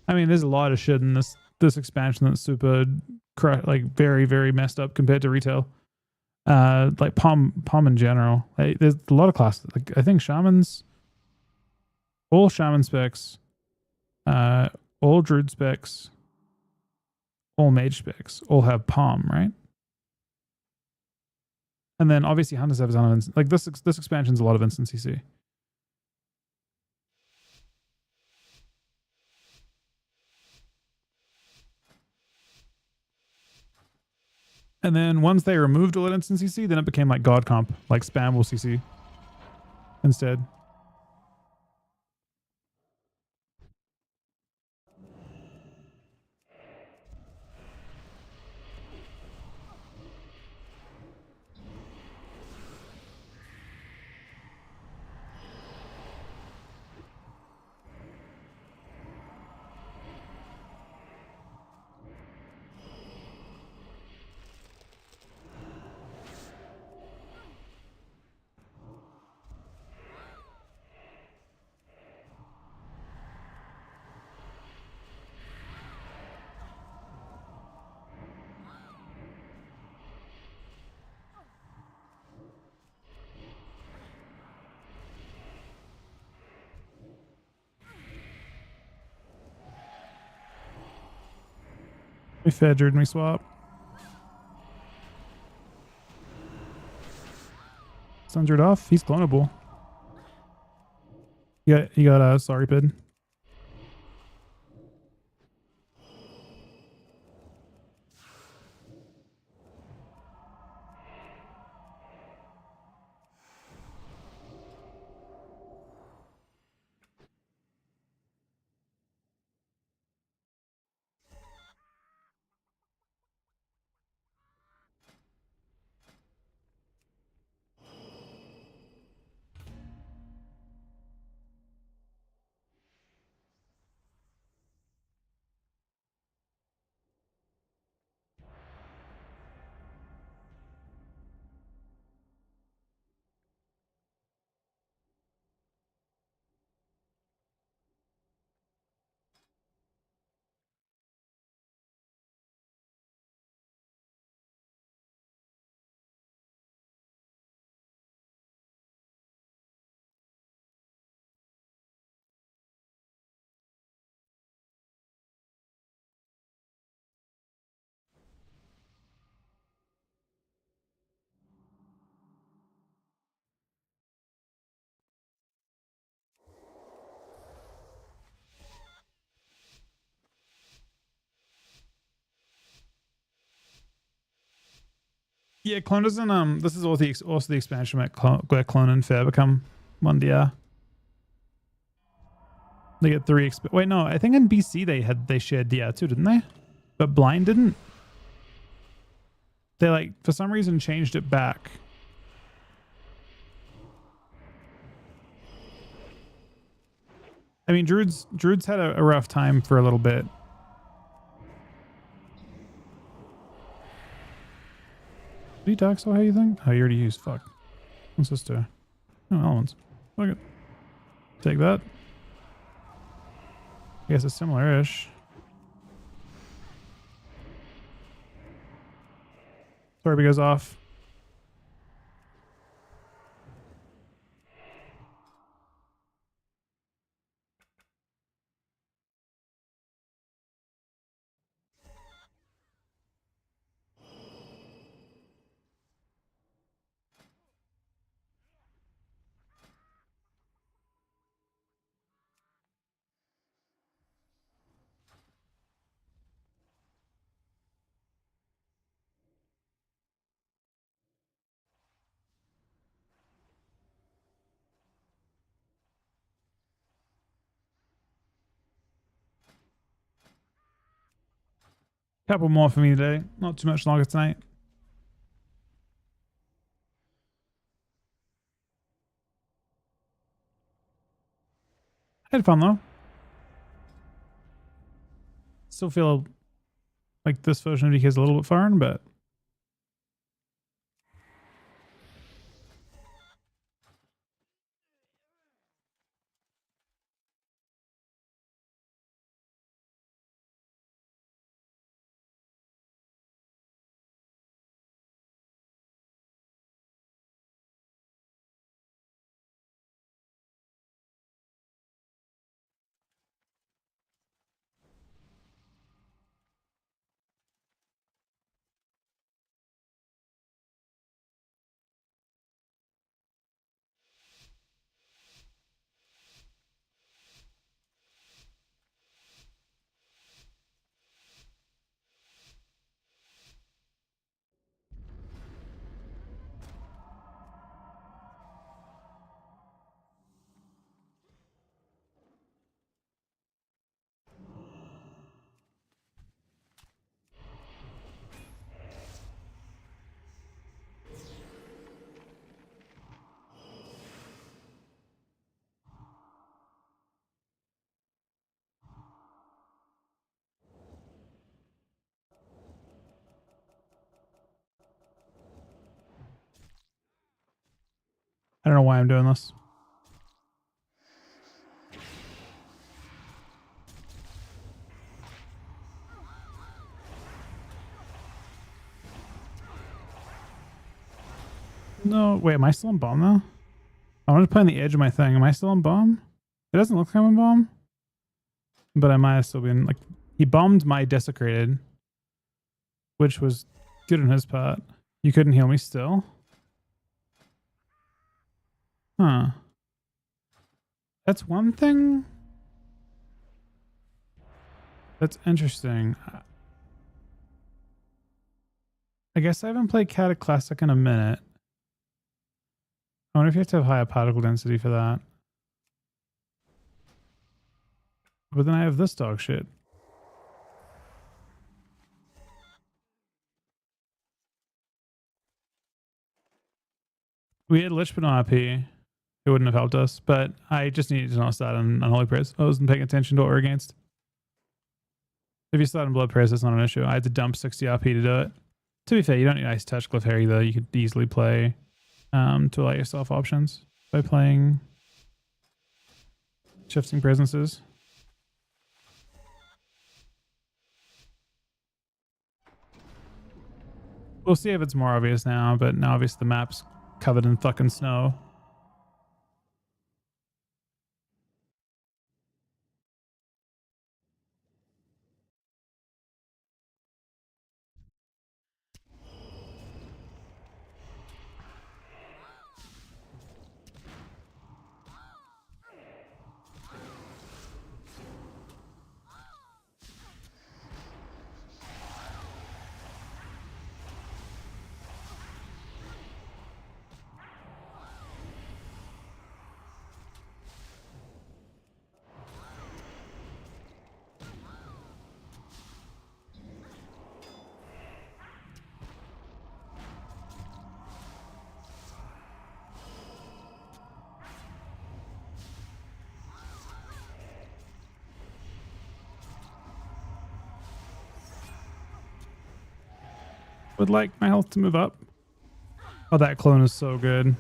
Speaker 1: I mean, there's a lot of shit in this expansion that's super, like, very, very messed up compared to retail. Like Palm in general. Like, there's a lot of classes. Like, I think Shamans, all Shaman specs, all Druid specs, all Mage specs, all have Palm, right? And then obviously Hunters have a ton of instant. Like, this expansion's a lot of instant CC. And then once they removed all that instant CC, then it became like God comp, like spam will CC instead. We fedgered and we swap. Sundered off. He's clonable. He got a sorry pid. Yeah, clone doesn't. This is also the expansion where clone and fair become one DR. They get 3. Wait, no, I think in BC they shared DR too, didn't they? But blind didn't. They like for some reason changed it back. I mean, Druid's had a rough time for a little bit. Did he talk so how you think? Oh, you already used. Fuck. What's this do? Oh, elements. Fuck it. Take that. I guess it's similar-ish. Torby goes off. Couple more for me today. Not too much longer tonight. I had fun though. Still feel like this version of DK is a little bit foreign, but I don't know why I'm doing this. No, wait, am I still on bomb though? I wanted to play on the edge of my thing. Am I still on bomb? It doesn't look like I'm on bomb. But I might have still been like he bombed my desecrated, which was good on his part. You couldn't heal me still? Huh. That's one thing. That's interesting. I guess I haven't played Cataclassic in a minute. I wonder if you have to have higher particle density for that. But then I have this dog shit. We had Lich but no RP. It wouldn't have helped us, but I just needed to not start on Unholy Prayers. I wasn't paying attention to what we're against. If you start on Blood Prayers, that's not an issue. I had to dump 60 RP to do it. To be fair, you don't need Ice Touch Glyph here either. You could easily play to allow yourself options by playing Shifting Presences. We'll see if it's more obvious now, but now obviously the map's covered in fucking snow. would like my health to move up. Oh, that clone is so good.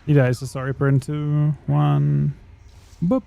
Speaker 1: He dies to sorry burn 2, 1. Boop.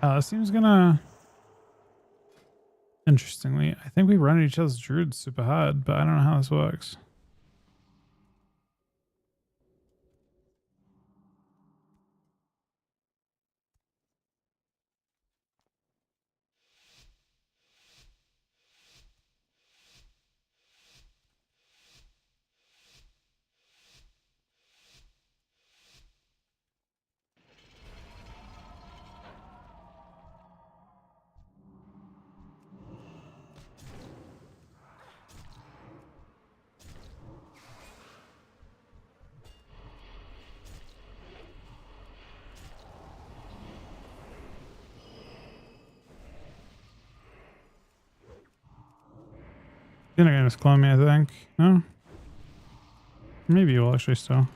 Speaker 1: This seems gonna... Interestingly, I think we run each other's druids super hard, but I don't know how this works. You're not gonna clone me, I think. No? Maybe you will actually still.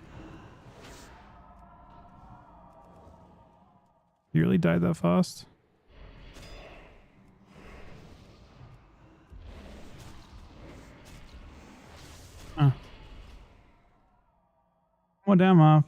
Speaker 1: You really died that fast? Huh. More damn off.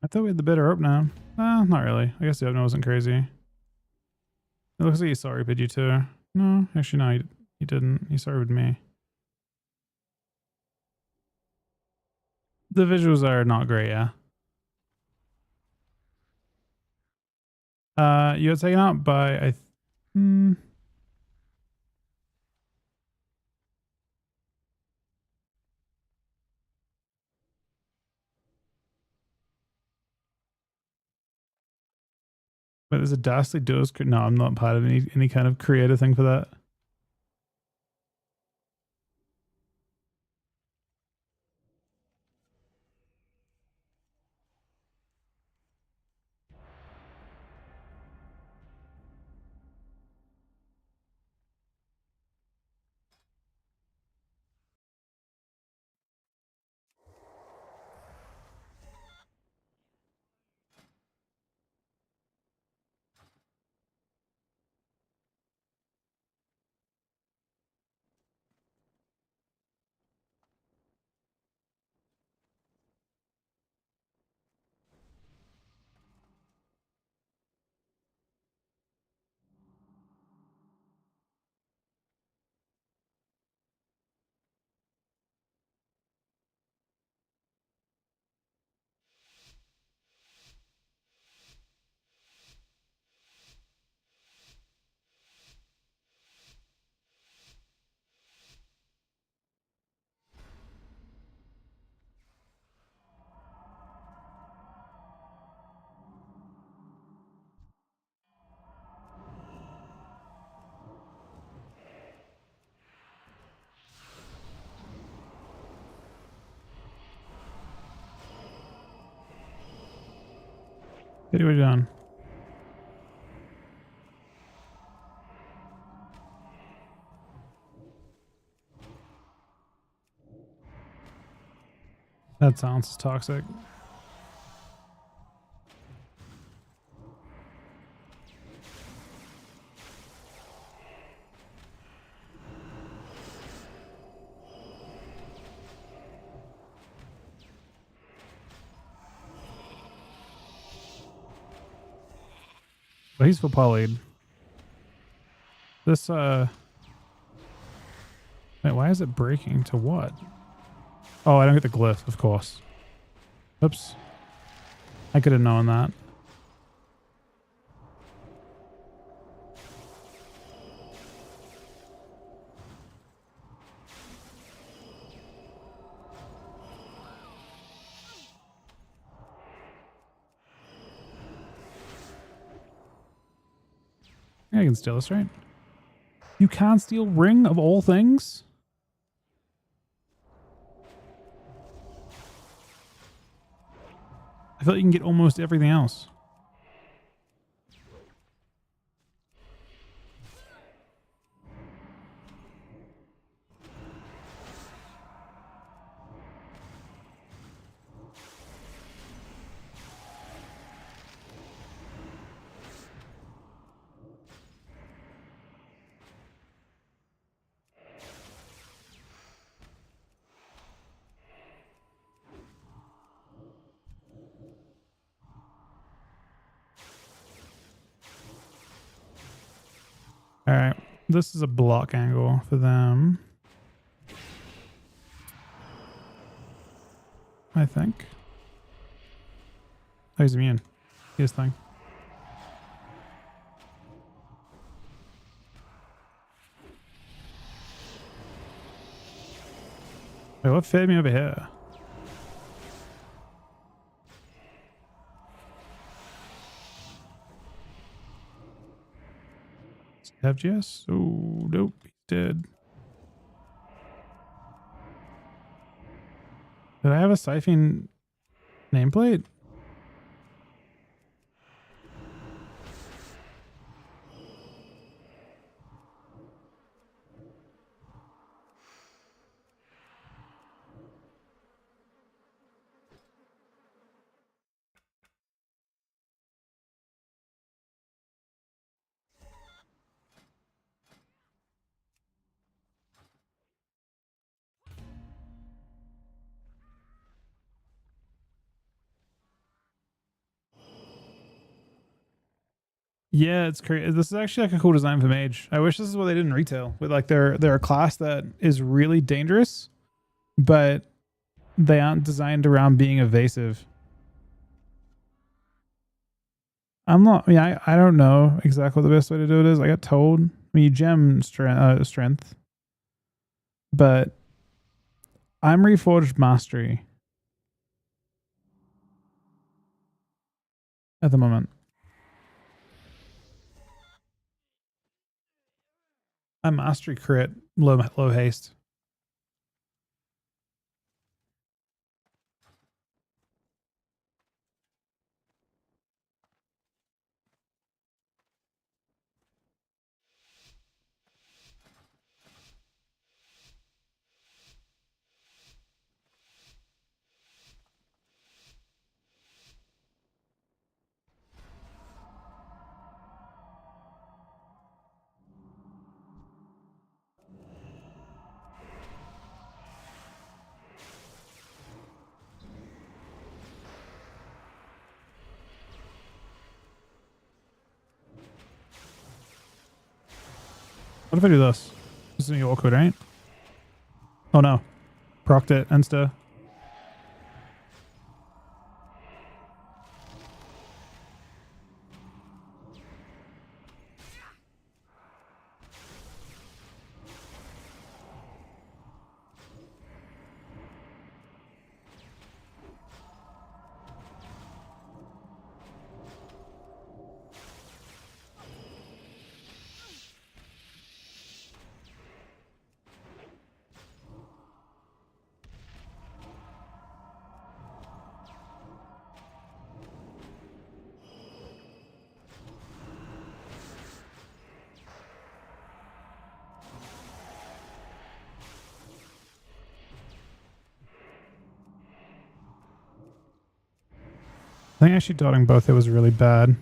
Speaker 1: I thought we had the better up now. Not really. I guess the opener wasn't crazy. It looks like he sorry bid you too. No, actually no, he didn't. He sorry with me. The visuals are not great, yeah. You got taken out by But there's a dastardly duos. No, I'm not part of any kind of creative thing for that. What are we doing? That sounds toxic. But he's full polyed. This wait, why is it breaking to what? Oh, I don't get the glyph, of course. Oops. I could have known that. I can steal this, right? You can't steal ring of all things? I feel like you can get almost everything else. All right, this is a block angle for them, I think. Oh, he's immune. His thing. Wait, what fed me over here? Does he have GS? Oh, nope, he's dead. Did I have a siphon nameplate? Yeah, it's crazy. This is actually like a cool design for Mage. I wish this is what they did in retail. With like they're a class that is really dangerous, but they aren't designed around being evasive. I'm not. I mean, I don't know exactly what the best way to do it is. I got told. I mean, you gem strength, but I'm Reforged Mastery at the moment. I'm Mastery crit, low haste. What if I do this? This is gonna be awkward, right? Oh no. Procced it, insta. I think actually dotting both it was really bad.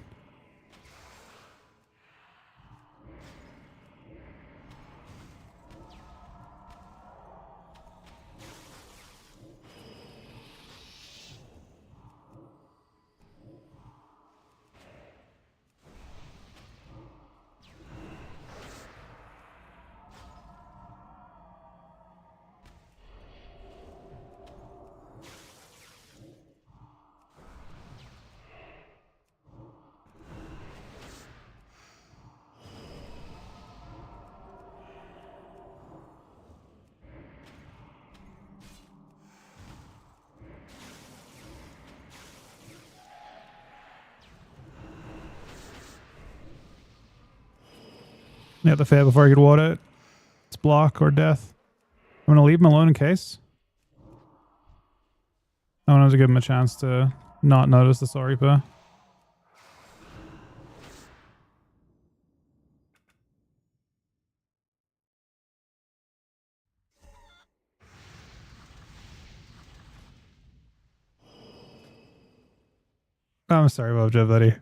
Speaker 1: Yeah, the fair before I could ward it. It's block or death. I'm gonna leave him alone in case. I wanted to give him a chance to not notice the sorry Reaper. I'm sorry about Joe, buddy.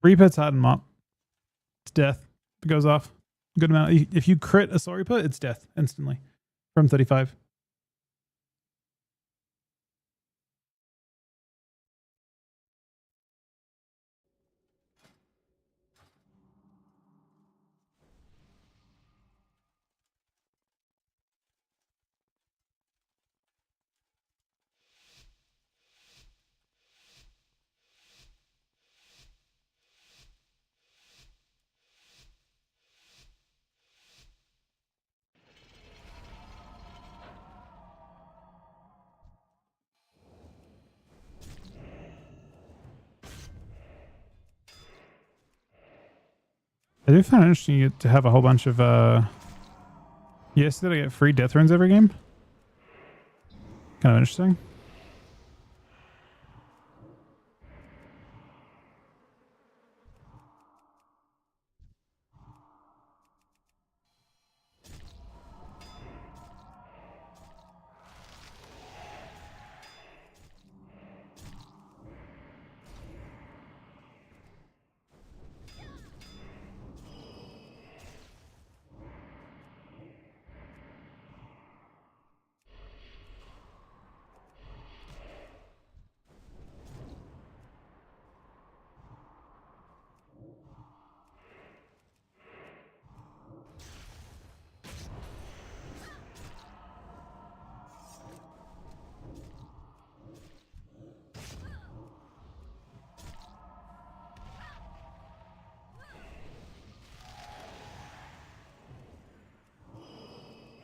Speaker 1: Reaper's hard and mop. It's death. It goes off. Good amount. If you crit a sorry Reaper, it's death instantly from 35. I do find it interesting to have a whole bunch of yes, did I get free death runes every game? Kind of interesting.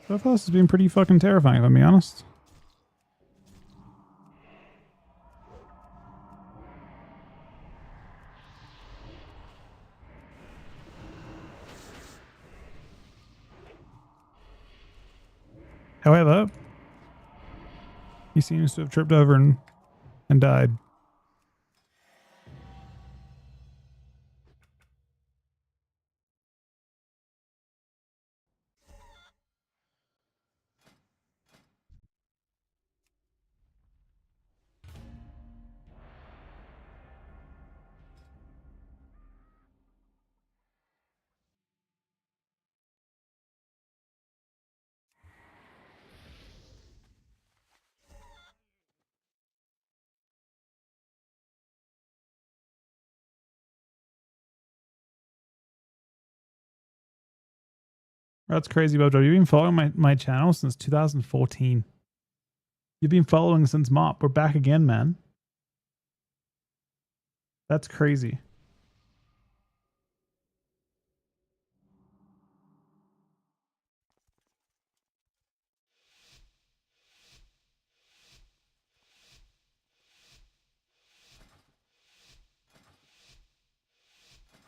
Speaker 1: So far, this has been pretty fucking terrifying, if I'm being honest. However, he seems to have tripped over and died. That's crazy, Bojo. You've been following my channel since 2014. You've been following since MOP. We're back again, man. That's crazy.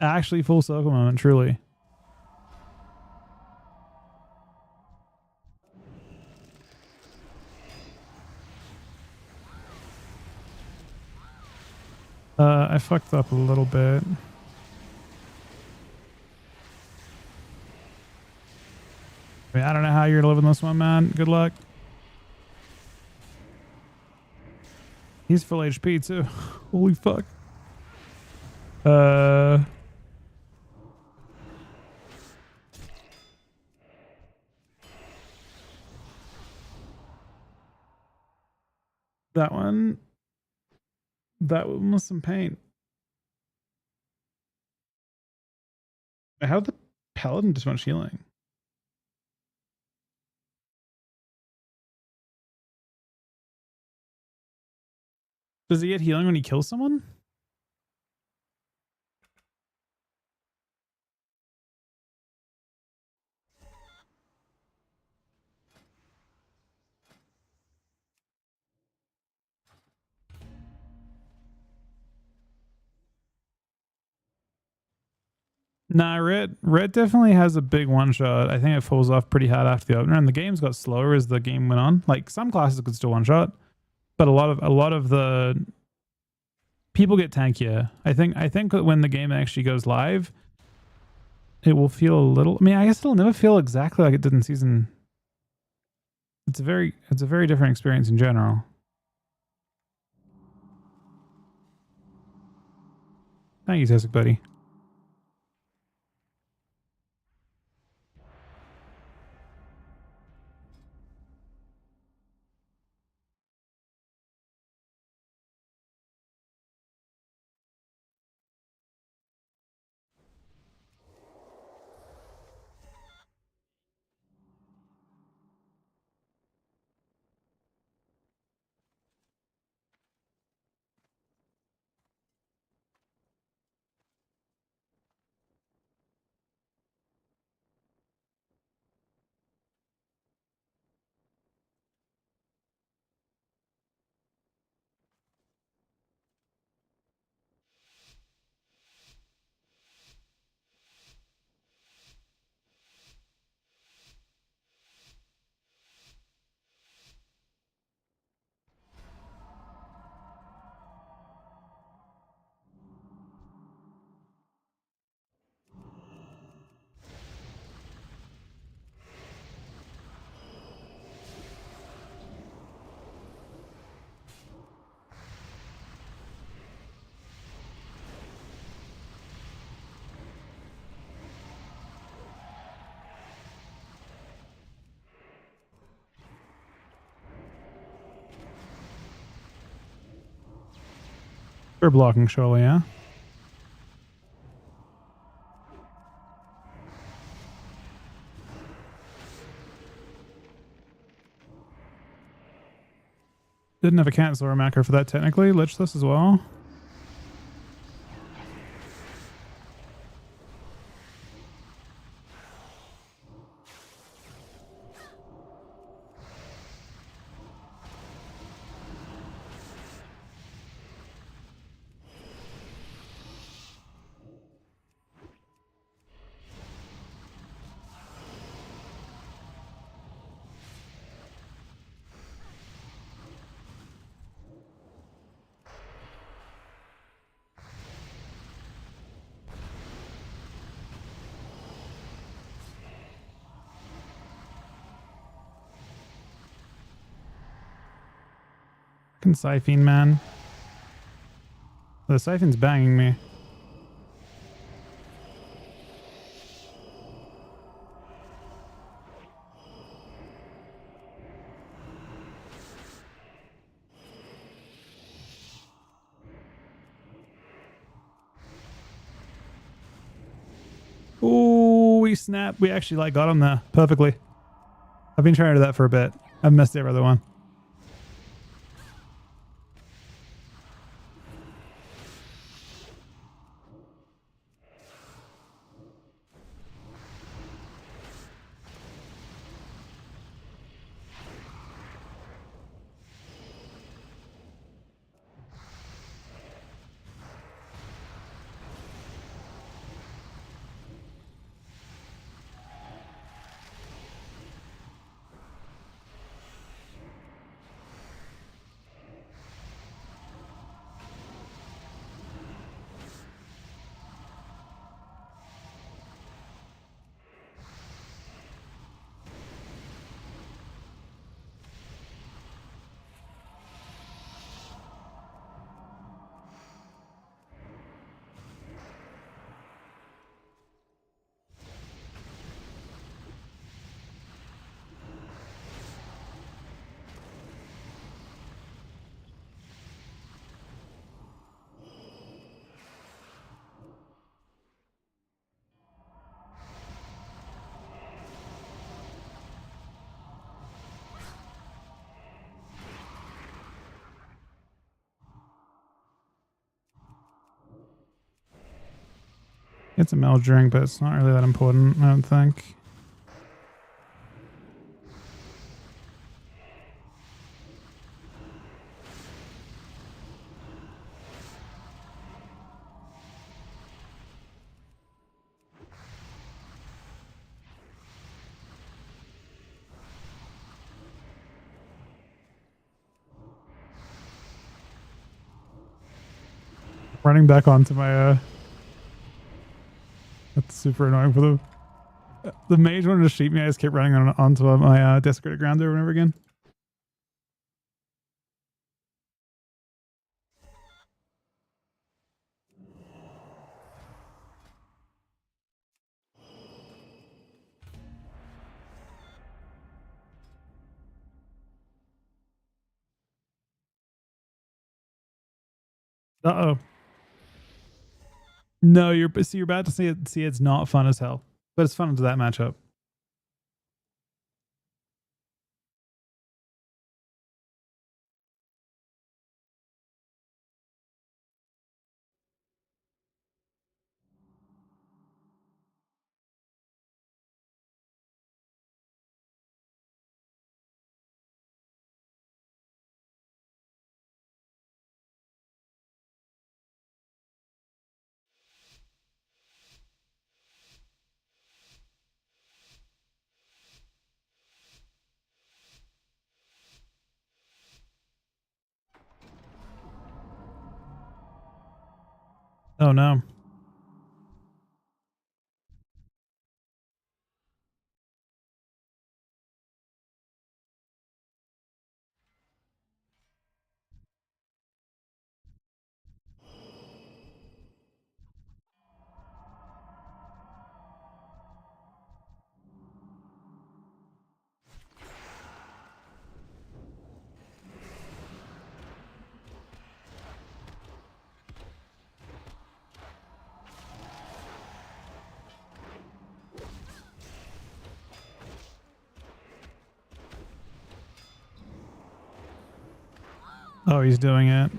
Speaker 1: Actually, full circle moment, truly. I fucked up a little bit. I mean, I don't know how you're living this one, man. Good luck. He's full HP too. Holy fuck. That one was some pain. How did the paladin do so much healing? Does he get healing when he kills someone? Nah, red definitely has a big one shot. I think it falls off pretty hard after the opener, and the games got slower as the game went on. Like some classes could still one shot, but a lot of the people get tankier. I think that when the game actually goes live, it will feel a little. I mean, I guess it'll never feel exactly like it did in season. It's a very different experience in general. Thank you, Tessic buddy. We're blocking surely, yeah. Didn't have a cancel or a macro for that technically. Lich this as well. Fucking Siphon, man. The Siphon's banging me. Ooh, we snapped. We actually like got him there perfectly. I've been trying to do that for a bit. I've missed every other one. It's a Meldring, but it's not really that important, I don't think. Running back onto my that's super annoying for the mage wanted to shoot me. I just kept running onto my desecrated ground over and over again. Uh-oh. No, you're about to see it. See, it's not fun as hell, but it's fun into that matchup. Oh no. Oh, he's doing it.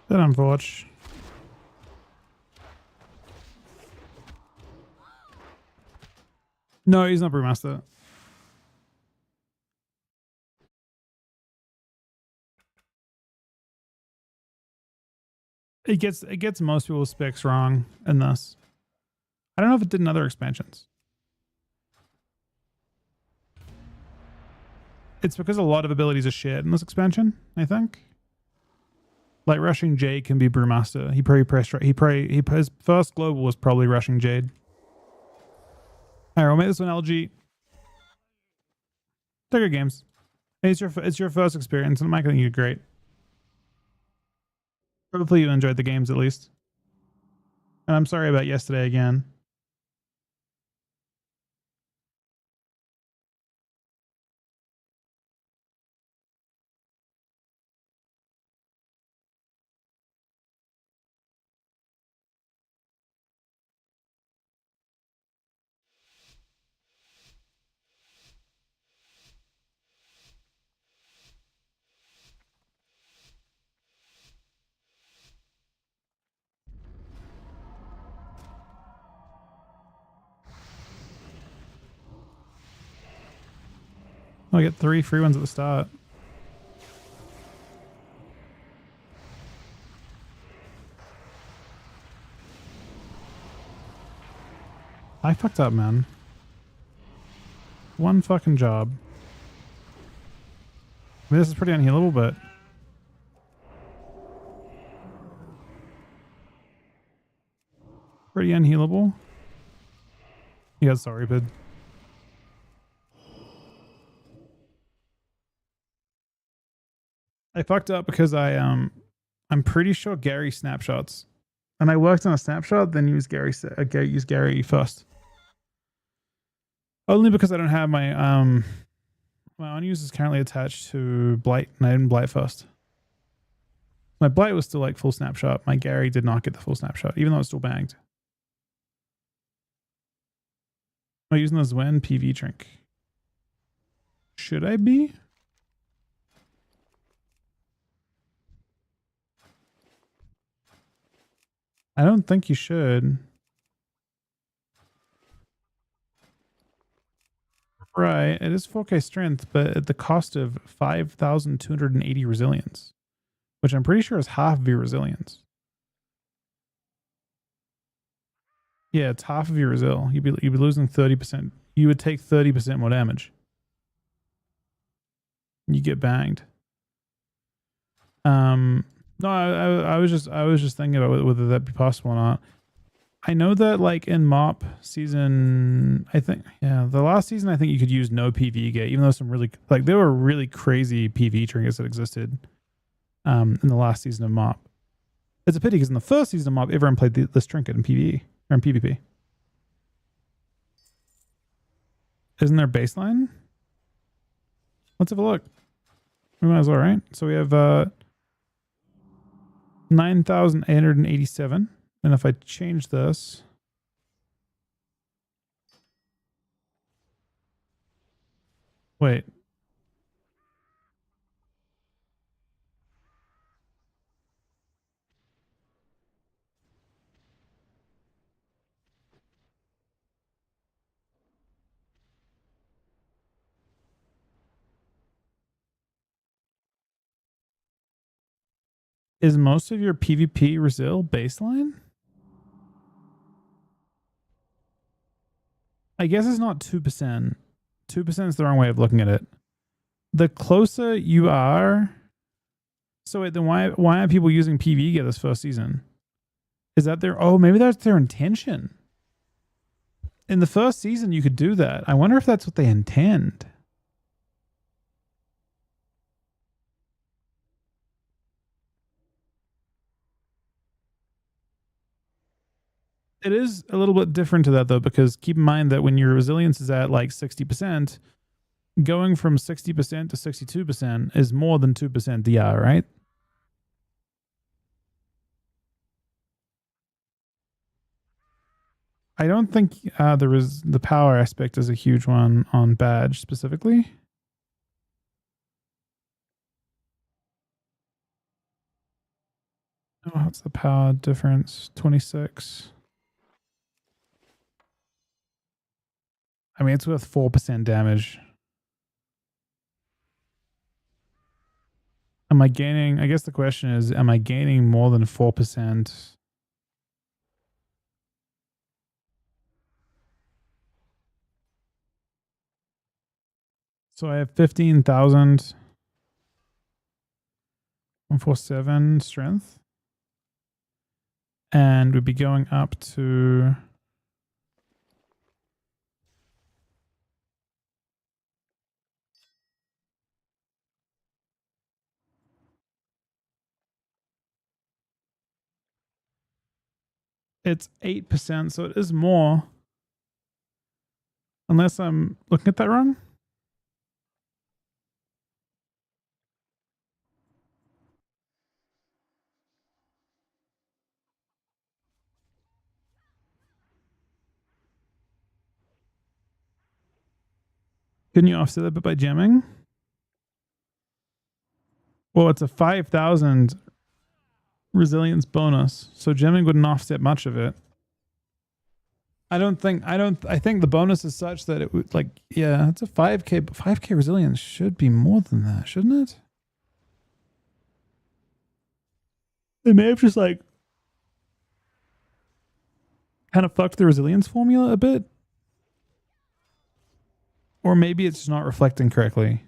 Speaker 1: That unfortunate. No, he's not Brewmaster. It gets most people's specs wrong in this. I don't know if it did in other expansions. It's because a lot of abilities are shared in this expansion, I think. Like rushing Jade can be Brewmaster. His first global was probably rushing Jade. Alright, we'll make this one LG. Take your games. It's your first experience, and Mike, I think you're great. Hopefully you enjoyed the games at least. And I'm sorry about yesterday again. I get 3 free ones at the start. I fucked up, man. One fucking job. I mean, this is pretty unhealable, but... pretty unhealable. Yeah, sorry, bud. I fucked up because I'm pretty sure Gary snapshots. And I worked on a snapshot, then used Gary first. Only because I don't have my my unused is currently attached to Blight, and I didn't Blight first. My Blight was still like full snapshot. My Gary did not get the full snapshot, even though it's still banged. Am I using the Zwen PV drink? Should I be? I don't think you should. Right, it is 4K strength, but at the cost of 5,280 resilience, which I'm pretty sure is half of your resilience. Yeah, it's half of your resil. You'd be losing 30%. You would take 30% more damage. You get banged. No, I was just thinking about whether that be possible or not. I know that like in MOP season, I think, yeah, the last season, I think you could use no PvE gate, even though some really, like there were really crazy PvE trinkets that existed in the last season of MOP. It's a pity because in the first season of MOP, everyone played this trinket in PvE or in PvP. Isn't there baseline? Let's have a look. We might as well, right? So we have 9,887. And if I change this, wait. Is most of your PvP resil baseline? I guess it's not 2%. 2% is the wrong way of looking at it. The closer you are... So wait, then why aren't people using PvE gear this first season? Is that their... Oh, maybe that's their intention. In the first season, you could do that. I wonder if that's what they intend. It is a little bit different to that, though, because keep in mind that when your resilience is at like 60%, going from 60% to 62% is more than 2% DR, right? I don't think the power aspect is a huge one on badge specifically. Oh, what's the power difference? 26. I mean, it's worth 4% damage. Am I gaining? I guess the question is, am I gaining more than 4%? So I have 15,000. 147 strength. And we'd be going up to... It's 8%, so it is more. Unless I'm looking at that wrong. Can you offset that bit by jamming? Well, it's a 5,000 resilience bonus, so jamming wouldn't offset much of it. I think the bonus is such that it would like, yeah, it's a 5k, but 5k resilience should be more than that, shouldn't it? They may have just like kind of fucked the resilience formula a bit. Or maybe it's just not reflecting correctly.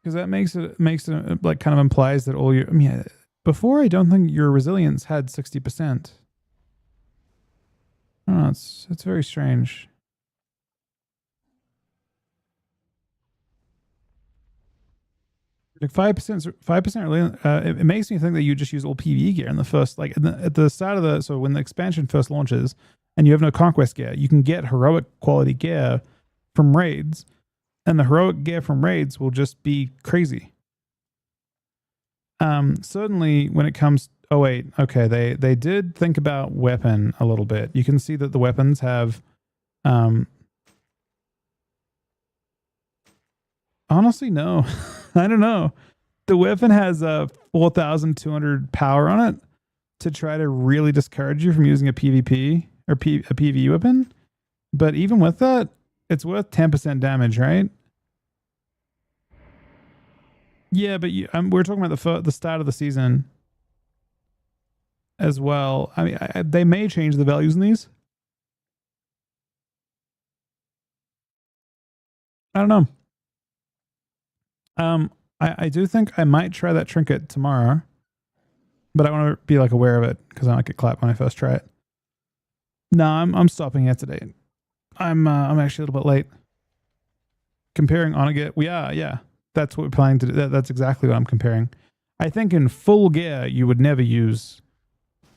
Speaker 1: Because that makes it like kind of implies that all your, I mean, before I don't think your resilience had 60%. I don't know, it's very strange. Like 5%, 5%. It makes me think that you just use all PvE gear in the first, like at the start of the, so when the expansion first launches, and you have no conquest gear, you can get heroic quality gear from raids, and the heroic gear from raids will just be crazy. Certainly when it comes, oh wait, okay, they did think about weapon a little bit. You can see that the weapons have, honestly, no. I don't know. The weapon has a 4,200 power on it to try to really discourage you from using a PvP or a PvE weapon. But even with that, it's worth 10% damage, right? Yeah, but we're talking about the start of the season as well. I mean, they may change the values in these. I don't know. I do think I might try that trinket tomorrow, but I want to be like aware of it because I might get clapped when I first try it. No, I'm stopping here today. I'm actually a little bit late. Comparing on a gear, yeah. That's what we're planning to do. That's exactly what I'm comparing. I think in full gear you would never use,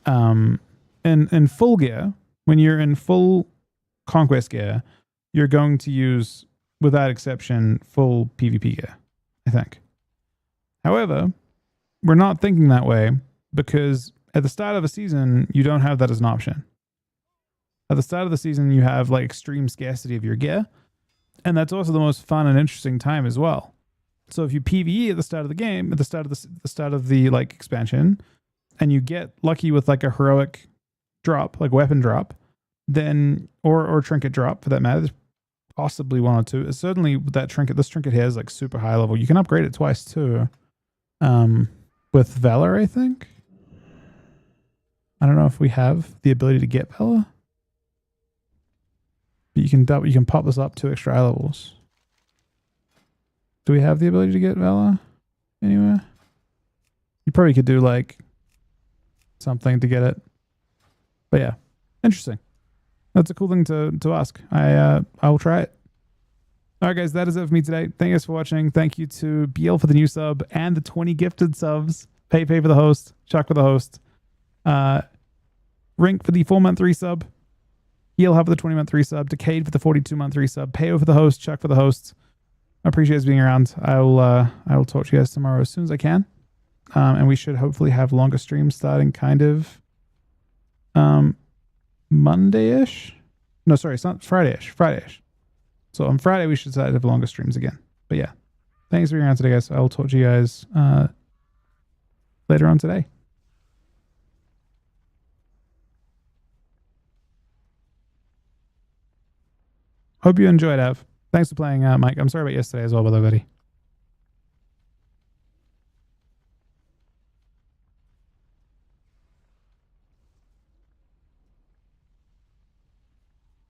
Speaker 1: in full gear, when you're in full conquest gear, you're going to use, without exception, full PvP gear, I think. However, we're not thinking that way because at the start of a season, you don't have that as an option. At the start of the season, you have like extreme scarcity of your gear. And that's also the most fun and interesting time as well. So if you PvE at the start of the game, at the start of the like expansion, and you get lucky with like a heroic drop, like weapon drop, then or trinket drop for that matter, there's possibly one or two. Certainly that trinket, this trinket here is like super high level. You can upgrade it twice too. With Valor, I think. I don't know if we have the ability to get Valor. But you can pop this up 2 extra eye levels. Do we have the ability to get Valor anywhere? You probably could do like something to get it. But yeah, interesting. That's a cool thing to ask. I will try it. All right, guys, that is it for me today. Thank you guys for watching. Thank you to BL for the new sub and the 20 gifted subs. Pay for the host. Chuck for the host. Rink for the 4-month resub. He'll have the 20-month resub. Decade for the 42-month resub. Payo for the host. Chuck for the host. I appreciate you guys being around. I will talk to you guys tomorrow as soon as I can. And we should hopefully have longer streams starting kind of Monday-ish. No, sorry, it's not Friday-ish. Friday-ish. So on Friday, we should start to have longer streams again. But yeah, thanks for being around today, guys. I will talk to you guys later on today. Hope you enjoyed, Av. Thanks for playing, Mike. I'm sorry about yesterday as well, by the way, buddy.